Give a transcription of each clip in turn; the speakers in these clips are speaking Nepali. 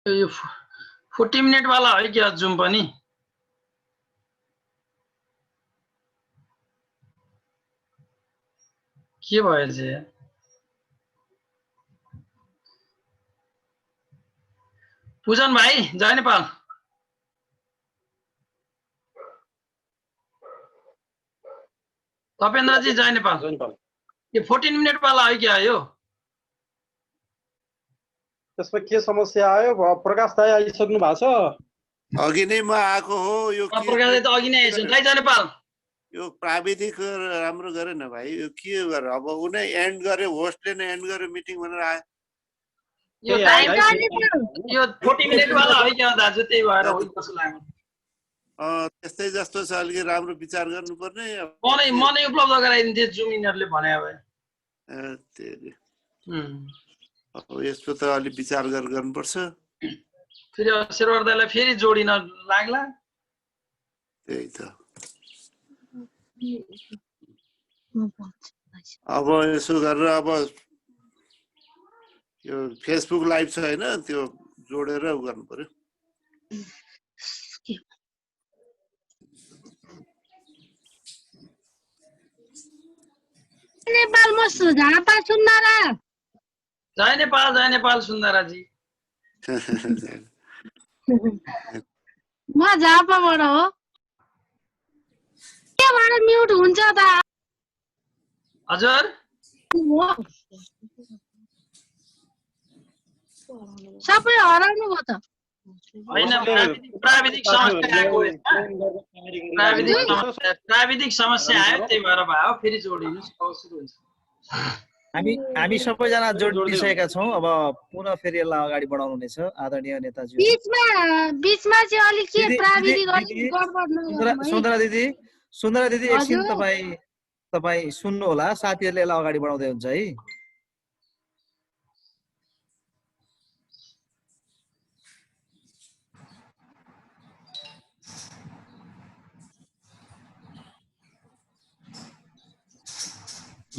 यो 40 मिनट वाला है क्या जुम पनि? के भयो चाहिँ? पूजन भाइ जय नेपाल। तपेन्द्र जी जय नेपाल। यो 14 मिनट वाला है क्या यो? त्यसमा के समस्या आयो? प्रकाश दाइ आइसक्नु भएको छ? अघि नै म आएको हो। यो प्रकाश दाइ त अघि नै आइसक्नु। जय नेपाल। यो प्राविधिक राम्रो गरेन भाइ। यो के गर अब उनी एन्ड गरे, होस्टले नै एन्ड गरे मिटिङ भनेर आयो। यो 40 मिनट वाला है क्या दाजु? त्यही भएर हो जस्तो लाग्यो। त्यस्तै जस्तो छ, अलिकति राम्रो विचार गर्नुपर्ने। मनै उपलब्ध गराइदिन्थे जुम यिनीहरूले भने भए। अब यसको त अलि विचार गरेर गर्नुपर्छ। फेरि शेरवर दाइलाई फेरि जोडिन लाग्ला। त्यही त। अब यसो गरेर अब यो फेसबुक लाइभ छ हैन, त्यो जोडेर गर्नु पर्यो। नेपाल म झापा सुन्दरा। जय नेपाल सुन्दरा जी। म झापाबाट हो। केबाट म्युट हुन्छ त? हजुर सबै हराउनु भयो त। हैन, प्राविधिक समस्या आएको हो। प्राविधिक समस्या आयो, त्यही भएर भयो। फेरि जोडिनुस्, सुरु हुन्छ। हामी सबैजना जोडिसकेका छौं। अब पुनः फेरि यसलाई अगाडि बढाउनु हुनेछ आदरणीय नेताजी। बीचमा चाहिँ अलि के प्राविधिक गडबड नगर्नु। सुन्दरा दिदी एकछिन तपाईँ सुन्नु होला। साथीहरूले यसलाई अगाडि बढाउँदै हुन्छ है।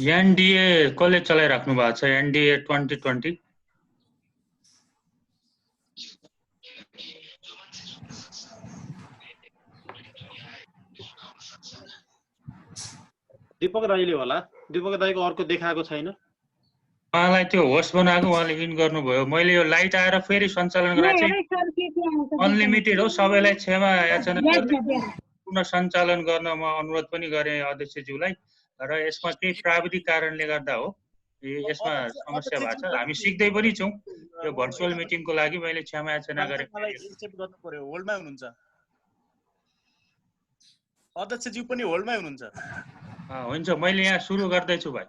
एनडीए कसले चलाइराख्नु भएको छ? एनडीए 2020 दीपक दाइले होला। दीपक दाइको अर्को देखाएको छैन। उहाँलाई त्यो होस्ट बनाएको, उहाँले इन गर्नुभयो। मैले यो लाइट आएर फेरि सञ्चालन गराएको अनलिमिटेड हो। सबैलाई क्षमा याचना गर्दै पुनः सञ्चालन गर्न म अनुरोध पनि गरेँ अध्यक्षज्यूलाई। र यसमा केही प्राविधिक कारणले गर्दा हो यसमा समस्या भएको छ। हामी सिक्दै पनि छौँ। यो भर्चुअल मिटिङको लागि मैले क्षमा याचना गरेँ। होल्डमै हुनुहुन्छ अध्यक्षज्यू पनि होल्डमै हुनुहुन्छ। हुन्छ, मैले यहाँ सुरु गर्दैछु भाइ।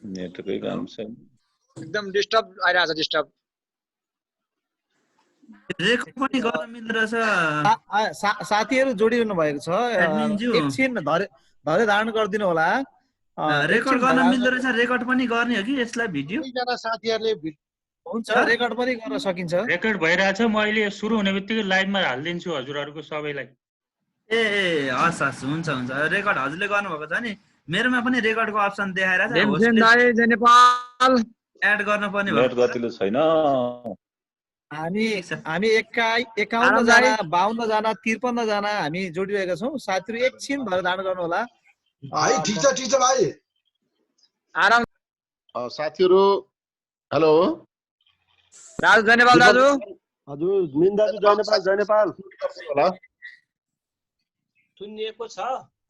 नेटकै काम छैन। एकदम डिस्टर्ब आइरहेछ। डिस्टर्ब रेकर्ड पनि गर्न मिल्दो रहेछ। साथीहरू जोडिनु भएको छ। एकछिन धैर्य धारण गरिदिनु होला। रेकर्ड गर्न मिल्दो रहेछ। रेकर्ड पनि गर्ने हो कि यसलाई भिडियो? साथीहरूले हुन्छ, रेकर्ड पनि गर्न सकिन्छ। रेकर्ड भइरहेछ। म अहिले सुरु हुने बित्तिकै लाइभमा हालिदिन्छु हजुरहरूको सबैलाई। ए हस् हस्, हुन्छ हुन्छ। रेकर्ड हजुरले गर्नुभएको छ नि, मेरोमा पनि रेकर्डको अप्सन देखाइरहेछ। एड गर्न पर्ने नेट गतिलो छैन। हामी 51 जना, 52 जना, 53 जना हामी जोडिरहेका छौँ। साथीहरू एकछिन धैर्य धारण गर्नु होला। ठिक छ भाइ। आराम साथीहरू। हेलो दाजु, जय नेपाल दाजु। हजुर मिन दाजु, जय नेपाल। होला सुनिएको छ?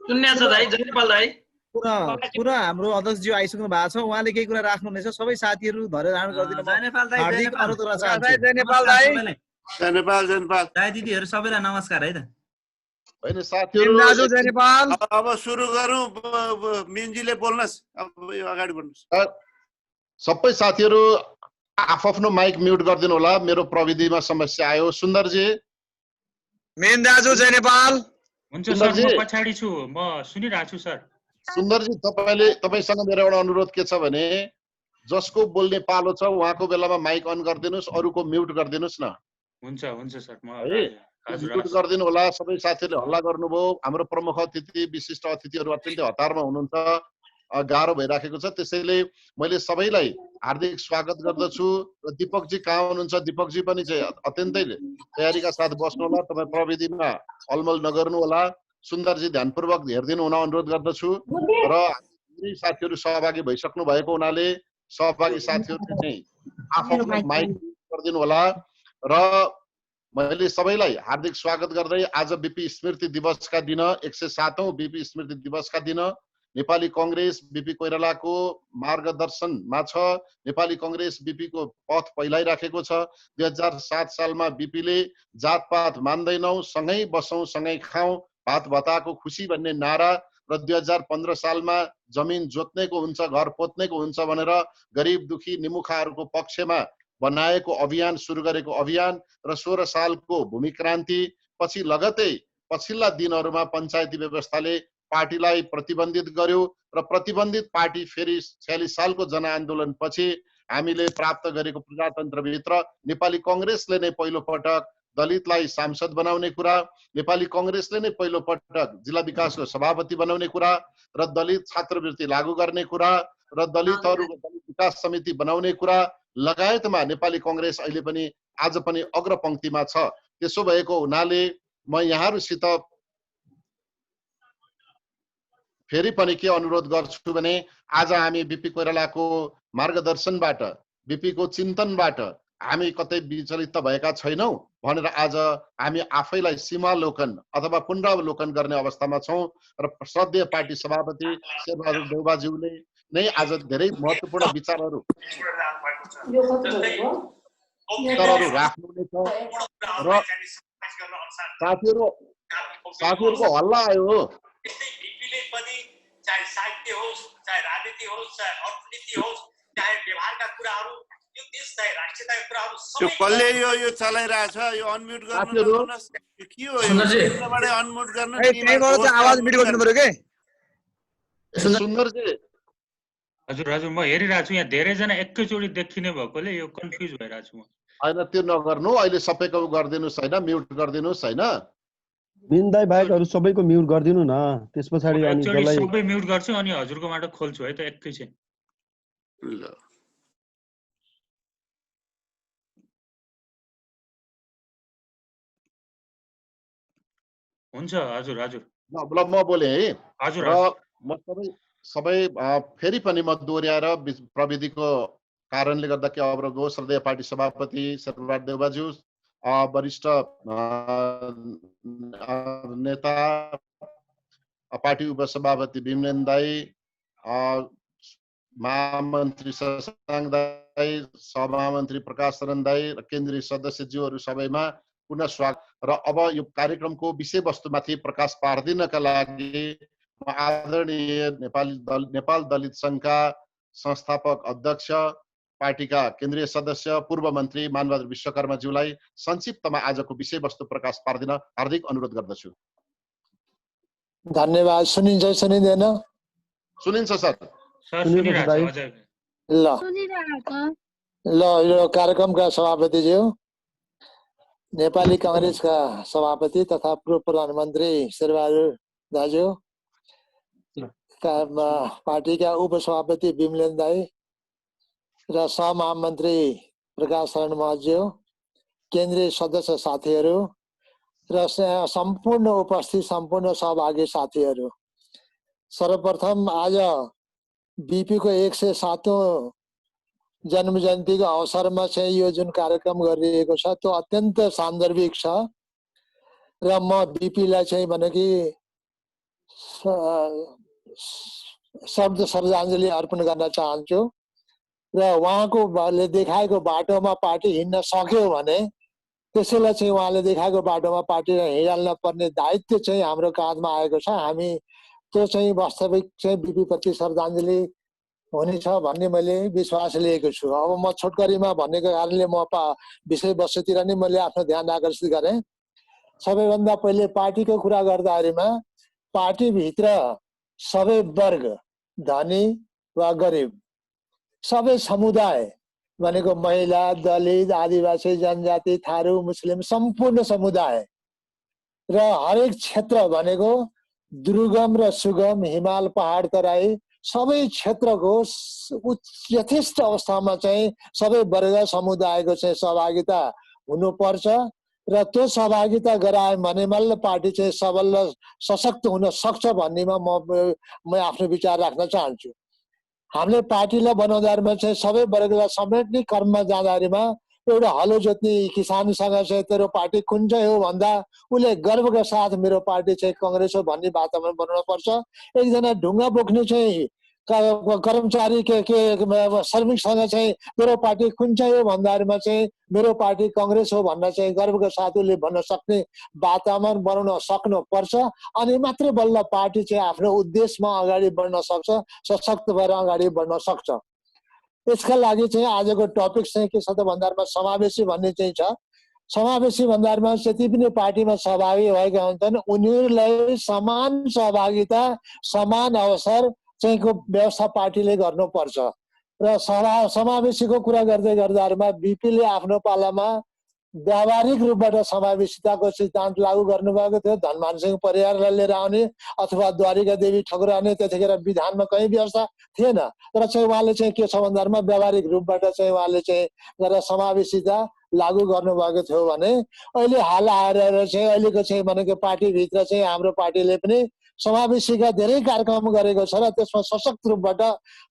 सुन्ने छ दाइ। जय नेपाल दाइ। पुनः हाम्रो अध्यक्षज्यू आइसक्नु भएको छ। उहाँले केही कुरा राख्नु हुनेछ। सबै साथीहरू धैर्य धारण गरिदिनु। जय नेपाल दाइ। हार्दिक अनुरोध गर्न चाहन्छु। जय नेपाल दाइ। जय नेपाल। दाइ दिदीहरू सबैलाई नमस्कार है त। होइन साथीहरू, दाजु जय नेपाल। अब सुरु गरौँ। मिन्जीले बोल्नुहोस्। अब यो अगाडि बढ्नुहोस्। सबै साथीहरू आफ्नो माइक म्युट गरिदिनु होला, मेरो प्रविधिमा समस्या आयो। सुन्दरजी, मेन दाजु जय नेपाल। हुन्छ सर, म पछाडि छु, म सुनिरहेको छु सर। सुन्दरजी, तपाईसँग मेरो एउटा अनुरोध के छ भने जसको बोल्ने पालो छ उहाँको बेलामा माइक अन गरिदिनुस्, अरूको म्युट गरिदिनुस् न। हुन्छ हुन्छ सर, म म्युट गरिदिनु होला। सबै साथीहरूले हल्ला गर्नुभयो। हाम्रो प्रमुख अतिथि विशिष्ट अतिथिहरू अत्यन्तै हतारमा हुनुहुन्छ, गाह्रो भइराखेको छ। त्यसैले मैले सबैलाई हार्दिक स्वागत गर्दछु। दीपकजी कहाँ हुनुहुन्छ? दीपकजी पनि चाहिँ अत्यन्तै तयारीका साथ बस्नु होला। तपाईँ प्रविधिमा अलमल नगर्नु होला। सुन्दरजी ध्यानपूर्वक हेरिदिनु हुन अनुरोध गर्दछु। र साथीहरू सहभागी भइसक्नु भएको हुनाले सहभागी साथीहरूले चाहिँ आफ्नो माइक गरिदिनु होला। र मैले सबैलाई हार्दिक स्वागत गर्दै आज बीपी स्मृति दिवसका दिन 107औं बीपी स्मृति दिवसका दिन नेपाली कांग्रेस बीपी कोइरालाको मार्गदर्शनमा छ। नेपाली कांग्रेस बीपी को पथ पहिलाइराखेको छ। 2007 सालमा बीपीले जातपात मान्दैनौ, सँगै बसौं सँगै खाउँ, भात भताको खुसी भन्ने नारा र 2015 सालमा जमिन जोत्नेको हुन्छ, घर पोत्नेको हुन्छ भनेर गरिब दुखी निमुखाहरूको पक्षमा बनाएको अभियान सुरु गरेको अभियान र 16 सालको भूमि क्रान्ति पछि लगतै पछिल्ला दिनहरूमा पञ्चायती व्यवस्थाले पार्टीलाई प्रतिबन्धित गर्यो र प्रतिबन्धित पार्टी फेरि 46 सालको जनआन्दोलन पछि हामीले प्राप्त गरेको प्रजातन्त्रभित्र नेपाली कांग्रेसले नै पहिलो पटक दलितलाई सांसद बनाउने कुरा, नेपाली कांग्रेसले नै पहिलो पटक जिल्ला विकासको सभापति बनाउने कुरा र दलित छात्रवृत्ति लागू गर्ने कुरा र दलितहरूको दलित विकास समिति बनाउने कुरा लगायतमा नेपाली कांग्रेस अहिले पनि आज पनि अग्रपंक्तिमा छ। त्यसो भएको हुनाले म यहाँहरुसित फेरि पनि के अनुरोध गर्छु भने आज हामी बीपी कोइरालाको मार्गदर्शनबाट, बीपी को चिन्तनबाट हामी कतै विचलित भएका छैनौं भनेर आज हामी आफैलाई सीमालोकन अथवा पुनरावलोकन गर्ने अवस्थामा छौं र श्रद्धेय पार्टी सभापति शेरबहादुर देउवाज्यूले नै आज धेरै महत्त्वपूर्ण विचारहरू राख्नुहुनेछ र साथीहरुको हल्ला आयो। चाहे साहित्य होस्, चाहे राजनीति होस्, चाहे अर्थनीति होस्, चाहे व्यवहारका कुराहरू, यो देश चाहे राष्ट्रियताका कुराहरू यो कसले यो चलाइरहेछ? यो अनम्युट गर्नु नसक्नुस् के हो? यसबाट अनम्युट गर्न त्यहीबाट चाहिँ आवाज म्युट गर्नु पर्यो के? सुन्दरजी हजुर हजुर, म हेरिरहेको छु, यहाँ धेरैजना एकैचोटी देखिने भएकोले यो कन्फ्युज भइरहेको छु म। हैन त्यो नगर्नु, अहिले सबैको गरिदिनुस् हैन, म्युट गरिदिनुस् हैन। बिन्दाई बाहेकहरु सबैको म्युट गरिदिनु न, त्यसपछि अनि जसलाई सबै म्युट गर्छु अनि हजुरकोबाट खोल्छु है त एकैछिन। ल हुन्छ हजुर हजुर। ल म बोले है। हजुर र म सबै फेरि पनि म दोहोर्याएर प्रविधिको कारणले गर्दा के अवरोध हो, श्रद्धेय पार्टी सभापति शेरबहादुर देउवाज्यू, वरिष्ठ नेता पार्टी उपसभापति भीमलेन दाई, महामन्त्री शशाङ्क दाई, सहमहामन्त्री प्रकाश शरण दाई र केन्द्रीय सदस्यज्यूहरू सबैमा पुनः स्वागत। र अब यो कार्यक्रमको विषयवस्तुमाथि प्रकाश पार्दिनका लागि म आदरणीय नेपाल दलित संघका संस्थापक अध्यक्ष, पार्टीका केन्द्रीय सदस्य, पूर्व मन्त्री मानबहादुर विश्वकर्माज्यूलाई संक्षिप्तमा आजको विषयवस्तु प्रकाश पार्दिन हार्दिक अनुरोध गर्दछु। धन्यवाद। सुनिन्छ सुनिँदैन? सुनिन्छ सर। ल यो कार्यक्रमका सभापतिज्यू, नेपाली कांग्रेसका सभापति तथा पूर्व प्रधानमन्त्री शेरबहादुर दाजु, पार्टीका उपसभापति भीमलेन दाई र सहमहामन्त्री प्रकाश शरण महज्यू, केन्द्रीय सदस्य साथीहरू र सम्पूर्ण उपस्थित सम्पूर्ण सहभागी साथीहरू, सर्वप्रथम आज बीपी को 107औं जन्म जयन्तीको अवसरमा चाहिँ यो जुन कार्यक्रम गरिएको छ त्यो अत्यन्त सान्दर्भिक छ र म बीपीलाई चाहिँ भने कि शब्द श्रद्धाञ्जली अर्पण गर्न चाहन्छु र उहाँको देखाएको बाटोमा पार्टी हिँड्न सक्यो भने त्यसैलाई चाहिँ उहाँले देखाएको बाटोमा पार्टीलाई हिँडाल्न पर्ने दायित्व चाहिँ हाम्रो काँधमा आएको छ। हामी त्यो चाहिँ वास्तविक चाहिँ बीपी प्रति श्रद्धाञ्जली हुनेछ भन्ने मैले विश्वास लिएको छु। अब म छोटकरीमा भनेको कारणले म विषयवस्तुतिर नै मैले आफ्नो ध्यान आकर्षित गरेँ। सबैभन्दा पहिले पार्टीको कुरा गर्दाखेरिमा पार्टीभित्र सबै वर्ग, धनी वा गरिब, सबै समुदाय भनेको महिला, दलित, आदिवासी, जनजाति, थारू, मुस्लिम, सम्पूर्ण समुदाय र हरेक क्षेत्र भनेको दुर्गम र सुगम, हिमाल, पहाड, तराई सबै क्षेत्रको यथेष्ट अवस्थामा चाहिँ सबै वर्ग समुदायको चाहिँ सहभागिता हुनुपर्छ र त्यो सहभागिता गराए भने मात्र पार्टी चाहिँ सबल र सशक्त हुन सक्छ भन्नेमा म आफ्नो विचार राख्न चाहन्छु। हामीले पार्टीलाई बनाउँदाखेरिमा चाहिँ सबै वर्गलाई समेट्ने क्रममा जाँदाखेरिमा एउटा हलो जोत्ने किसानसँग चाहिँ तेरो पार्टी कुन चाहिँ हो भन्दा उसले गर्वका साथ मेरो पार्टी चाहिँ कांग्रेस हो भन्ने वातावरण बनाउन पर्छ। एकजना ढुङ्गा बोक्ने चाहिँ कर्मचारी के श्रमिकसँग चाहिँ मेरो पार्टी कुन चाहिँ हो भन्दाखेरिमा चाहिँ मेरो पार्टी कांग्रेस हो भन्न चाहिँ गर्वका साथ उसले भन्न सक्ने वातावरण बनाउन सक्नुपर्छ। अनि मात्रै बल्ल पार्टी चाहिँ आफ्नो उद्देश्यमा अगाडि बढ्न सक्छ, सशक्त भएर अगाडि बढ्न सक्छ। यसका लागि चाहिँ आजको टपिक चाहिँ के छ त भन्दाखेरिमा समावेशी भन्ने चाहिँ छ। समावेशी भन्दाखेरिमा जति पनि पार्टीमा सहभागी भएका हुन्छन् उनीहरूलाई समान सहभागिता, समान अवसर चाहिँको व्यवस्था पार्टीले गर्नुपर्छ। र समावेशीको कुरा गर्दै गर्दाखेरिमा बिपीले आफ्नो पालामा व्यावहारिक रूपबाट समावेशिताको सिद्धान्त लागू गर्नुभएको थियो। धनमान सिंह परियारलाई लिएर आउने अथवा द्वारिका देवी ठकुराने त्यतिखेर विधानमा कहीँ व्यवस्था थिएन। तर चाहिँ उहाँले चाहिँ के छ भन्दाखेरिमा व्यावहारिक रूपबाट चाहिँ उहाँले चाहिँ गरेर समावेशिता लागू गर्नुभएको थियो भने अहिले हाल आएर चाहिँ अहिलेको चाहिँ भनेको पार्टीभित्र चाहिँ हाम्रो पार्टीले पनि समावेशीका धेरै कार्यक्रम गरेको छ र त्यसमा सशक्त रूपबाट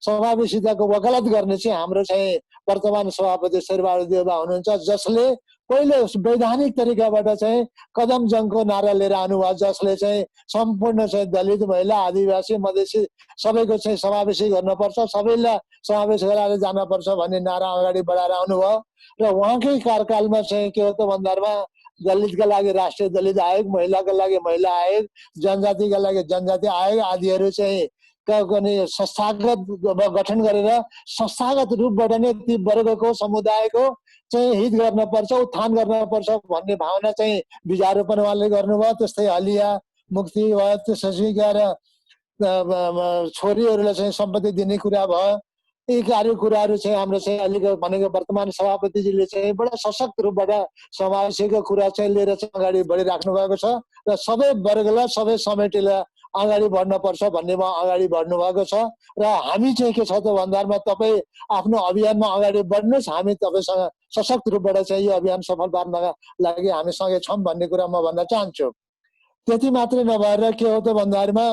समावेशिताको वकालत गर्ने चाहिँ हाम्रो चाहिँ वर्तमान सभापति शेरबहादुर देउबा हुनुहुन्छ, जसले पहिले वैधानिक तरिकाबाट चाहिँ कदम जङको नारा लिएर आउनुभयो, जसले चाहिँ सम्पूर्ण चाहिँ दलित, महिला, आदिवासी, मधेसी सबैको चाहिँ समावेशी गर्नुपर्छ, सबैलाई समावेश गराएर जानुपर्छ भन्ने नारा अगाडि बढाएर आउनुभयो। र उहाँकै कार्यकालमा चाहिँ के हो त भन्दाखेरिमा दलितका लागि राष्ट्रिय दलित आयोग, महिलाका लागि महिला आयोग, जनजातिका लागि जनजाति आयोग आदिहरू चाहिँ संस्थागत गठन गरेर संस्थागत रूपबाट नै ती वर्गको समुदायको चाहिँ हित गर्नुपर्छ, उत्थान गर्नुपर्छ भन्ने भावना चाहिँ बीजारोपण उहाँले गर्नुभयो। त्यस्तै हलिया मुक्ति भयो, त्यसपछि गएर छोरीहरूलाई चाहिँ सम्पत्ति दिने कुरा भयो। यी कुराहरू चाहिँ हाम्रो चाहिँ अहिलेको भनेको वर्तमान सभापतिजीले चाहिँ बडा सशक्त रूपबाट समावेशीको कुरा चाहिँ लिएर चाहिँ अगाडि बढिराख्नु भएको छ र सबै वर्गलाई सबै समेटेर अगाडि बढ्नुपर्छ भन्नेमा अगाडि बढ्नु भएको छ। र हामी चाहिँ के छ त भन्दाखेरिमा तपाईँ आफ्नो अभियानमा अगाडि बढ्नुहोस्, हामी तपाईँसँग सशक्त रूपबाट चाहिँ यो अभियान सफल पार्नका लागि हामी सँगै छौँ भन्ने कुरा म भन्न चाहन्छु। त्यति मात्रै नभएर के हो त भन्दाखेरिमा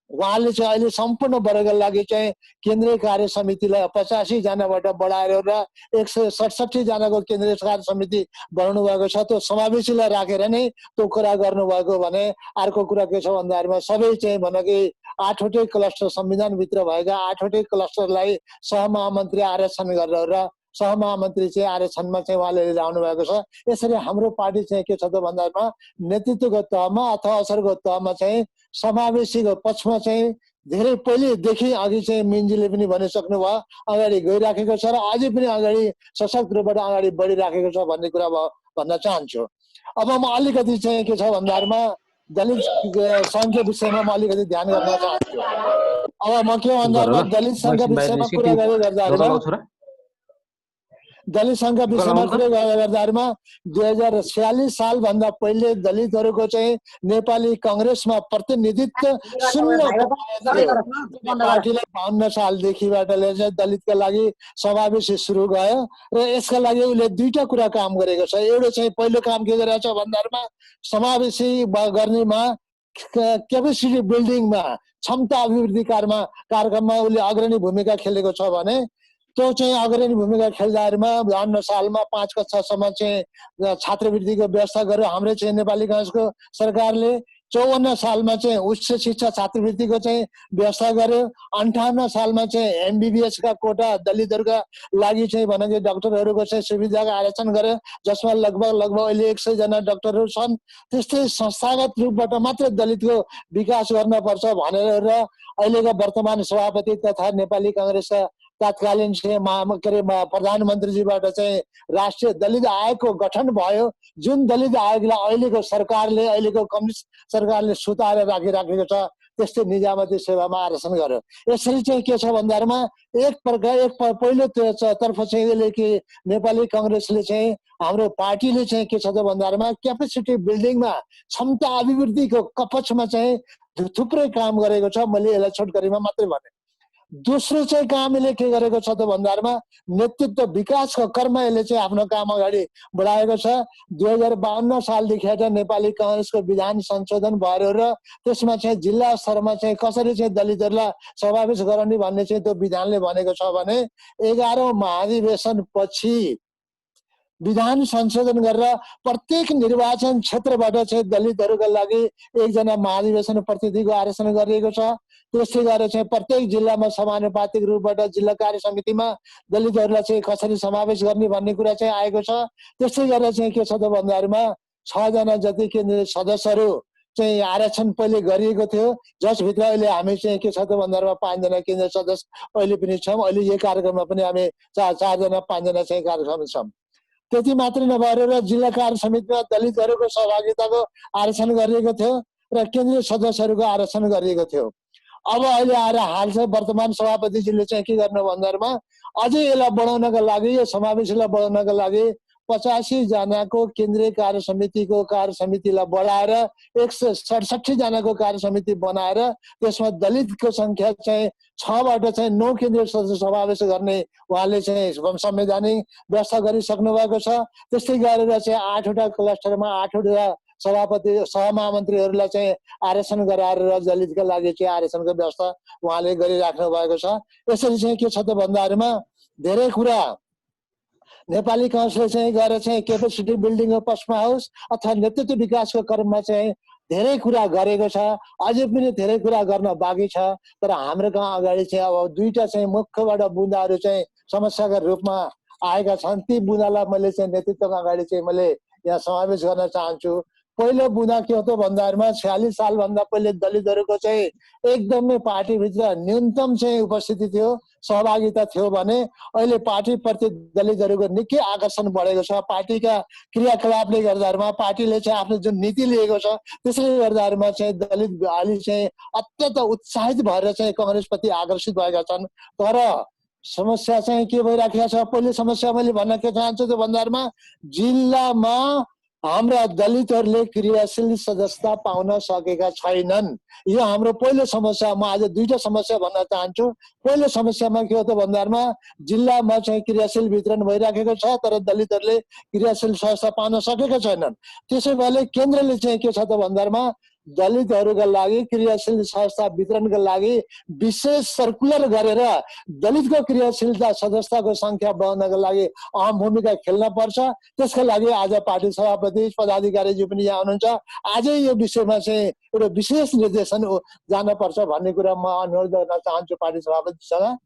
उहाँले चाहिँ अहिले सम्पूर्ण वर्गका लागि चाहिँ केन्द्रीय कार्य समितिलाई 85 जनाबाट बढाएर र 167 जनाको केन्द्रीय कार्य समिति बनाउनु भएको छ। त्यो समावेशीलाई राखेर नै त्यो कुरा गर्नुभएको भने अर्को कुरा के छ भन्दाखेरिमा सबै चाहिँ भनेको 8वटै क्लस्टर संविधानभित्र भएका 8वटै क्लस्टरलाई सहमहामन्त्री आरक्षण गरेर र सहमहामन्त्री चाहिँ आरक्षणमा चाहिँ उहाँले लिएर आउनु भएको छ। यसरी हाम्रो पार्टी चाहिँ के छ त भन्दाखेरिमा नेतृत्वको तहमा अथवा असरको तहमा चाहिँ समावेशीको पक्षमा चाहिँ धेरै पहिलेदेखि अघि चाहिँ मिन्जीले पनि भनिसक्नु भयो, अगाडि गइराखेको छ र अझै पनि अगाडि सशक्त रूपबाट अगाडि बढिराखेको छ भन्ने कुरा भन्न चाहन्छु। अब म अलिकति चाहिँ के छ भन्दाखेरिमा दलित सङ्घको विषयमा म अलिकति ध्यान गर्न चाहन्छु। अब म के भन्दाखेरिमा दलित सङ्घको विषयमा कुरा गर्दाखेरिमा दलित सङ्घका विषयमा कुरा गर्दाखेरिमा 2046 सालभन्दा पहिले दलितहरूको चाहिँ नेपाली काङ्ग्रेसमा प्रतिनिधित्व शून्य पार्टीलाई 52 सालदेखिबाट चाहिँ दलितका लागि समावेशी सुरु गयो र यसका लागि उसले दुईटा कुरा काम गरेको छ। एउटा चाहिँ पहिलो काम के गरेको छ भन्दाखेरिमा समावेशी गर्नेमा क्यापेसिटी बिल्डिङमा क्षमता अभिवृद्धि कार्यक्रममा उसले अग्रणी भूमिका खेलेको छ भने त्यो चाहिँ अग्रणी भूमिका खेल्दाखेरिमा 52 सालमा 5 कक्षासम्म चाहिँ छात्रवृत्तिको व्यवस्था गर्यो हाम्रो चाहिँ नेपाली काङ्ग्रेसको सरकारले। 54 सालमा चाहिँ उच्च शिक्षा छात्रवृत्तिको चाहिँ व्यवस्था गर्यो। 58 सालमा चाहिँ एमबीबीएस का कोटा दलितहरूका लागि चाहिँ भनेको डाक्टरहरूको चाहिँ सुविधाको आरक्षण गर्यो, जसमा लगभग अहिले 100 जना डाक्टरहरू छन्। त्यस्तै संस्थागत रूपबाट मात्र दलितको विकास गर्न पर्छ भनेर र अहिलेका वर्तमान सभापति तथा नेपाली कांग्रेसका तत्कालीन प्रधानमन्त्रीजीबाट चाहिँ राष्ट्रिय दलित आयोगको गठन भयो, जुन दलित आयोगलाई अहिलेको सरकारले, अहिलेको कम्युनिस्ट सरकारले सुताएर राखिराखेको छ। त्यस्तै निजामती सेवामा आरक्षण गर्यो। यसरी चाहिँ के छ भन्दामा पहिलो तर्फ चाहिँ यसले कि नेपाली कांग्रेसले चाहिँ हाम्रो पार्टीले चाहिँ के छ त भन्दामा क्यापेसिटी बिल्डिङमा क्षमता अभिवृद्धिको पक्षमा चाहिँ थुप्रै काम गरेको छ। मैले यसलाई छोटकरीमा मात्रै भने। दोस्रो चाहिँ काम यसले के गरेको छ त भन्दामा नेतृत्व विकासको कर्म यसले चाहिँ आफ्नो काम अगाडि बढाएको छ। 2052 सालदेखि नेपाली कांग्रेसको विधान संशोधन भयो र त्यसमा चाहिँ जिल्ला स्तरमा चाहिँ कसरी चाहिँ दलितहरूलाई समावेश गराउने भन्ने चाहिँ त्यो विधानले भनेको छ भने 11औं महाधिवेशन पछि विधान संशोधन गरेर प्रत्येक निर्वाचन क्षेत्रबाट चाहिँ दलितहरूका लागि एकजना महाधिवेशन प्रतिनिधिको आरक्षण गरिएको छ। त्यसै गरेर चाहिँ प्रत्येक जिल्लामा समानुपातिक रूपबाट जिल्ला कार्य समितिमा दलितहरूलाई चाहिँ कसरी समावेश गर्ने भन्ने कुरा चाहिँ आएको छ। त्यस्तै गरेर चाहिँ के छ त भन्दामा 6 जना जति केन्द्रीय सदस्यहरू चाहिँ आरक्षण पहिले गरिएको थियो, जसभित्र अहिले हामी चाहिँ के छ त भन्दामा 5 जना केन्द्रीय सदस्य अहिले पनि छौँ। अहिले यो कार्यक्रममा पनि हामी 4 जना 5 जना चाहिँ कार्यक्रम छौँ। त्यति मात्रै नभएर जिल्ला कार्य समितिमा दलितहरूको सहभागिताको आरक्षण गरिएको थियो र केन्द्रीय सदस्यहरूको आरक्षण गरिएको थियो। अब अहिले आएर हाल चाहिँ वर्तमान सभापतिजीले चाहिँ के गर्नु भन्दामा अझै यसलाई बढाउनका लागि, यो समावेशलाई बढाउनका लागि 85 जनाको केन्द्रीय कार्य समितिलाई बढाएर 167 जनाको कार्य समिति बनाएर त्यसमा दलितको संख्या चाहिँ 6 बाट चाहिँ 9 केन्द्रीय सदस्य समावेश गर्ने उहाँले चाहिँ संवैधानिक व्यवस्था गरिसक्नु भएको छ। त्यस्तै गरेर चाहिँ 8 वटा क्लस्टरमा 8 वटा सभापति सहमहामन्त्रीहरूलाई चाहिँ आरक्षण गराएर दलितका लागि चाहिँ आरक्षणको व्यवस्था उहाँले गरिराख्नु भएको छ। यसरी चाहिँ के छ त भन्दामा धेरै कुरा नेपाली कांग्रेसले चाहिँ गएर चाहिँ क्यापेसिटी बिल्डिङको पक्षमा होस् अथवा नेतृत्व विकासको क्रममा चाहिँ धेरै कुरा गरेको छ। अझै पनि धेरै कुरा गर्न बाँकी छ। तर हाम्रो गाउँ अगाडि चाहिँ अब 2टा चाहिँ मुख्यबाट बुँदाहरू चाहिँ समस्याका रूपमा आएका छन्। ती बुँदालाई मैले चाहिँ नेतृत्वका अगाडि चाहिँ मैले यहाँ समावेश गर्न चाहन्छु। पहिलो बुँदा के हो त भन्दामा 46 सालभन्दा पहिले दलितहरूको चाहिँ एकदमै पार्टीभित्र न्यूनतम चाहिँ उपस्थिति थियो, सहभागिता थियो भने अहिले पार्टीप्रति दलितहरूको निकै आकर्षण बढेको छ। पार्टीका क्रियाकलापले गर्दामा पार्टीले चाहिँ आफ्नो जुन नीति लिएको छ त्यसले गर्दामा चाहिँ दलित अलि चाहिँ अत्यन्त उत्साहित भएर चाहिँ कांग्रेसप्रति आकर्षित भएका छन्। तर समस्या चाहिँ के भइराखेको छ? पहिलो समस्या मैले भन्न के चाहन्छु त भन्दामा जिल्लामा हाम्रा दलितहरूले क्रियाशील सदस्यता पाउन सकेका छैनन्। यो हाम्रो पहिलो समस्या। म आज 2टा समस्या भन्न चाहन्छु। पहिलो समस्यामा के हो त भन्दामा जिल्लामा चाहिँ क्रियाशील वितरण भइराखेको छ तर दलितहरूले क्रियाशील सदस्यता पाउन सकेका छैनन्। त्यसै भए केन्द्रले चाहिँ के छ त भन्दामा दलितहरूका लागि क्रियाशील संस्था वितरणका लागि विशेष सर्कुलर गरेर दलितको क्रियाशीलता सदस्यताको संख्या बढाउनका लागि अहम भूमिका खेल्न पर्छ। त्यसका लागि आज पार्टी सभापति पदाधिकारीज्यू पनि यहाँ हुनुहुन्छ। आजै यो विषयमा चाहिँ एउटा विशेष निर्देशन जान पर्छ भन्ने कुरा म अनुरोध गर्न चाहन्छु पार्टी सभापतिसँग।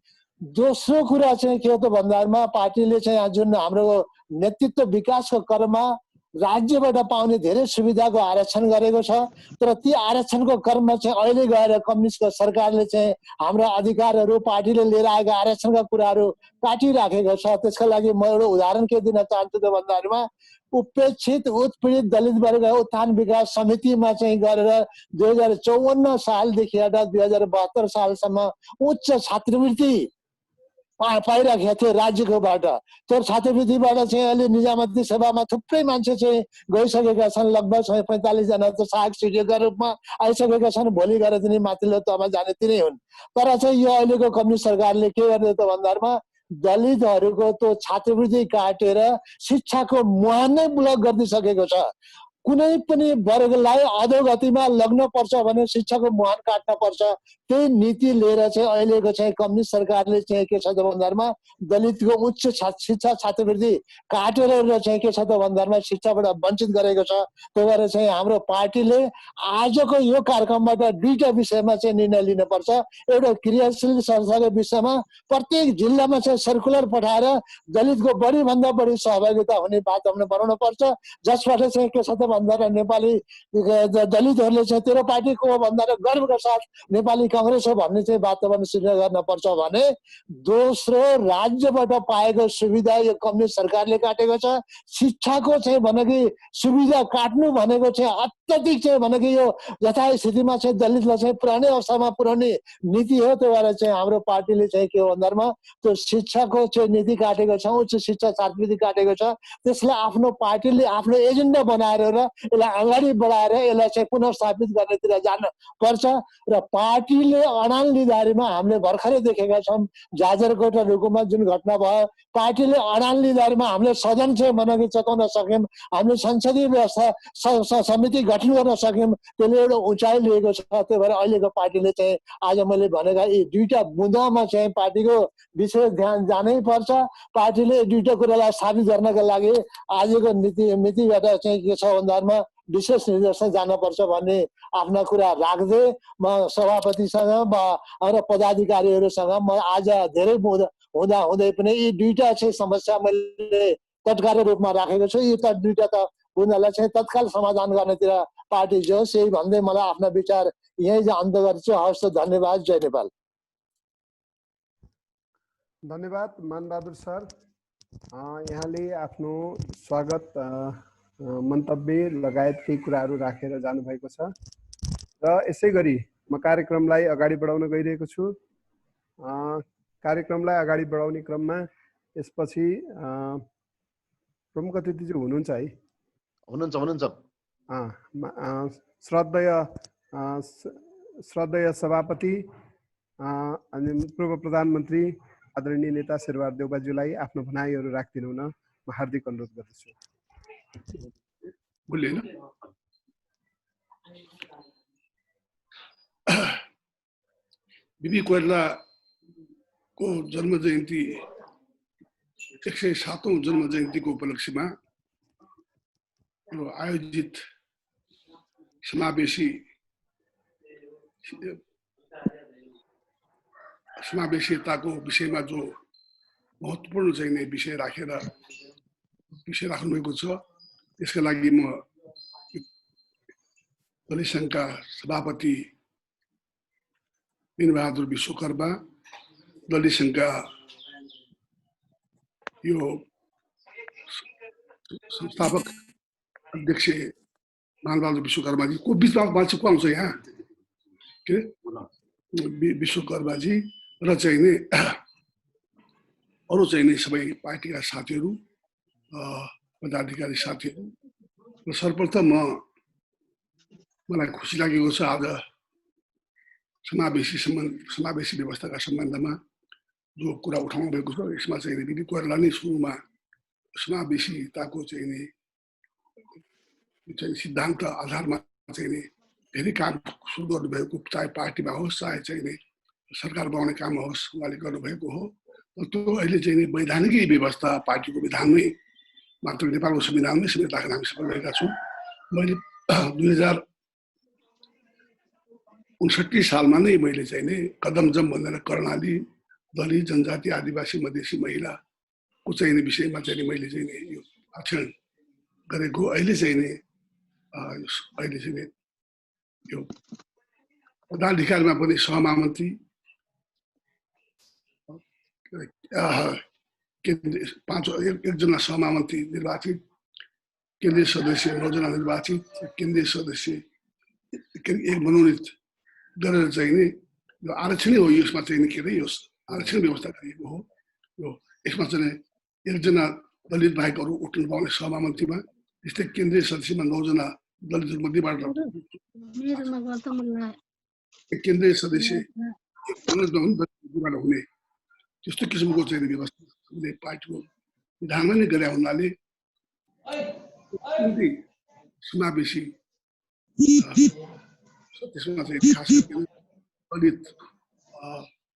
दोस्रो कुरा चाहिँ के हो त भन्दामा पार्टीले चाहिँ जुन हाम्रो नेतृत्व विकासको क्रममा राज्यबाट पाउने धेरै सुविधाको आरक्षण गरेको छ। तर ती आरक्षणको क्रममा चाहिँ अहिले गएर कम्युनिस्टको सरकारले चाहिँ हाम्रा अधिकारहरू पार्टीले लिएर आएका आरक्षणका कुराहरू काटिराखेको छ। त्यसका लागि म एउटा उदाहरण के दिन चाहन्छु त भन्दामा उपेक्षित उत्पीडित दलित वर्ग उत्थान विकास समितिमा चाहिँ गरेर 2054 सालदेखि 2072 सालसम्म उच्च छात्रवृत्ति पाइराखेको थियो राज्यकोबाट। त्यो छात्रवृत्तिबाट चाहिँ अहिले निजामती सेवामा थुप्रै मान्छे चाहिँ गइसकेका छन्। लगभग 45 जना त सहायक शिक्षकका रूपमा आइसकेका छन्। भोलि गएर पनि माथिल्लो तहमा जाने तिनै हुन्। तर चाहिँ यो अहिलेको कम्युनिस्ट सरकारले के गर्ने त भन्दामा दलितहरूको त्यो छात्रवृत्ति काटेर शिक्षाको मुहान नै ब्लक गरिदिसकेको छ। कुनै पनि वर्गलाई अधोगतिमा लग्न पर्छ भने शिक्षाको मुहान काट्न पर्छ। त्यही नीति लिएर चाहिँ अहिलेको चाहिँ कम्युनिस्ट सरकारले चाहिँ के छ त भन्दामा दलितको उच्च शिक्षा छात्रवृत्ति काटेर चाहिँ के छ त भन्दामा शिक्षाबाट वञ्चित गरेको छ। त्यही भएर चाहिँ हाम्रो पार्टीले आजको यो कार्यक्रमबाट दुईटा विषयमा चाहिँ निर्णय लिनुपर्छ। एउटा क्रियाशील संस्थाको विषयमा प्रत्येक जिल्लामा चाहिँ सर्कुलर पठाएर दलितको बढी भन्दा बढी सहभागिता हुने वातावरण बनाउनु पर्छ, जसबाट चाहिँ के छ त भन्दा नेपाली दलितहरूले चाहिँ तेरो पार्टी को भन्दा गर्वका साथ नेपाली कांग्रेस हो भन्ने चाहिँ वातावरण सृजना गर्न पर्छ भने दोस्रो राज्यबाट पाएको सुविधा यो कम्युनिस्ट सरकारले काटेको छ। शिक्षाको चाहिँ भनेको सुविधा काट्नु भनेको चाहिँ अत्यधिक चाहिँ भनेको यो यथास्थितिमा चाहिँ दलितलाई चाहिँ पुरानै अवस्थामा पुर्याउने नीति हो। त्यही भएर चाहिँ हाम्रो पार्टीले चाहिँ के भन्दामा त्यो शिक्षाको चाहिँ नीति काटेको छ, उच्च शिक्षा छात्रवृत्ति काटेको छ। त्यसलाई आफ्नो पार्टीले आफ्नो एजेन्डा बनाएर र यसलाई अगाडि बढाएर यसलाई चाहिँ पुनर्स्थापित गर्नेतिर जान पर्छ। र पार्टीले अडानलिदारीमा हामीले भर्खरै देखेका छौँ जाजरकोट र रुकुममा जुन घटना भयो, पार्टीले अडानलिदारीमा हामीले सदन चाहिँ बनाएको चलाउन सक्यौँ, हामीले संसदीय व्यवस्था समिति गठन गर्न सक्यौँ, त्यसले एउटा उचाइ लिएको छ। त्यही भएर अहिलेको पार्टीले चाहिँ आज मैले भनेका यी दुईटा बुँदामा चाहिँ पार्टीको विशेष ध्यान जानै पर्छ। पार्टीले दुईटा कुरालाई साबित गर्नका लागि आजको नीतिबाट चाहिँ के छ भन्दामा विशेष निर्देशन जानुपर्छ भन्ने आफ्ना कुरा राख्दै म सभापतिसँग र पदाधिकारीहरूसँग म आज धेरै हुँदै पनि यी दुईटा चाहिँ समस्या मैले तत्काल रूपमा राखेको छु। यी दुईटा त बुँदालाई चाहिँ तत्काल समाधान गर्नेतिर पार्टी जोस्, यही भन्दै मलाई आफ्ना विचार यही अन्त गर्छु। हवस्, धन्यवाद। जय नेपाल। धन्यवाद मानबहादुर सर, यहाँले आफ्नो स्वागत मन्तव्य लगायत केही कुराहरू राखेर जानुभएको छ र यसै गरी म कार्यक्रमलाई अगाडि बढाउन गइरहेको छु। कार्यक्रमलाई अगाडि बढाउने क्रममा यसपछि प्रमुख अतिथि चाहिँ हुनुहुन्छ है? हुनुहुन्छ। श्रद्धेय सभापति अनि पूर्व प्रधानमन्त्री आदरणीय नेता शेरबहादुर देउवाज्यूलाई आफ्नो भनाइहरू राखिदिनु हुन म हार्दिक अनुरोध गर्दछु। बिबी कोइरालाको जन्म जयन्ती 107औं जन्म जयन्तीको उपलक्ष्यमा आयोजित समावेशीताको विषयमा जो महत्त्वपूर्ण चाहिने विषय राख्नु भएको छ, त्यसका लागि म दलित संघका सभापति मीनबहादुर विश्वकर्मा, दलित संघका यो संस्थापक अध्यक्ष मानबहादुर विश्वकर्माजी को बीचमा मान्छे को आउँछ यहाँ के विश्वकर्माजी र चाहिने अरू चाहिने सबै पार्टीका साथीहरू, पदाधिकारी साथीहरू र सर्वप्रथम मलाई खुसी लागेको छ आज समावेशी व्यवस्थाका सम्बन्धमा जो कुरा उठाउनु भएको छ, यसमा चाहिँ बिबी कोइराला नै सुरुमा समावेशीताको चाहिँ सिद्धान्त आधारमा चाहिँ धेरै काम सुरु गर्नुभएको, चाहे पार्टीमा होस् चाहे चाहिँ सरकार बनाउने काम होस्, उहाँले गर्नुभएको हो। त्यो अहिले चाहिँ वैधानिकै व्यवस्था पार्टीको विधानमै मात्र नेपालको संविधानमै समेत राख्न हामी सफल भएका छौँ। मैले 2059 सालमा नै मैले चाहिँ कदम जम भनेर कर्णाली, दलित, जनजाति, आदिवासी, मधेसी महिलाको चाहिँ विषयमा चाहिँ मैले चाहिँ यो भाषण गरेको। अहिले चाहिँ यो पदाधिकारीमा पनि सहमहामन्त्री, एकजना सहमहामन्त्री निर्वाचित, केन्द्रीय सदस्य 9 जना निर्वाचित, केन्द्रीय सदस्य एक मनोनित गरेर चाहिँ यो आरक्षणै हो। यसमा चाहिँ के अरे यो आरक्षण व्यवस्था गरिएको हो। यो यसमा चाहिँ एकजना दलित बाहेक अरू उठ्नु पाउने सहमहामन्त्रीमा, यस्तै केन्द्रीय सदस्यमा 9 जना दलित मध्येबाट केन्द्रीय सदस्य हुने त्यस्तो किसिमको चाहिँ व्यवस्था पार्टीको विधानमा नै गरे हुनाले समावेशी त्यसमा चाहिँ खास दलित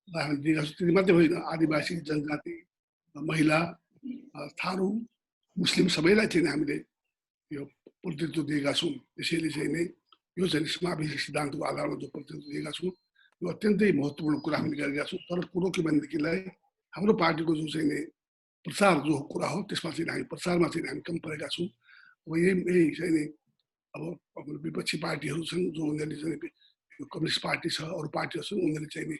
हामी दिएका छौँ। त्यति मात्रै होइन, आदिवासी जनजाति, महिला, थारू, मुस्लिम सबैलाई चाहिँ हामीले यो प्रतिनिधित्व दिएका छौँ। त्यसैले चाहिँ नै यो चाहिँ समावेशी सिद्धान्तको आधारमा जो प्रतिनिधित्व दिएका छौँ यो अत्यन्तै महत्त्वपूर्ण कुरा हामीले गरेका छौँ। तर कुरो के भनेदेखिलाई हाम्रो पार्टीको जो चाहिँ नै प्रचार जो कुरा हो त्यसमा चाहिँ हामी प्रचारमा चाहिँ हामी कम परेका छौँ। अब यही चाहिँ नि अब विपक्षी पार्टीहरू छन् जो उनीहरूले चाहिँ कम्युनिस्ट पार्टी छ, अरू पार्टीहरू छन्, उनीहरूले चाहिँ नि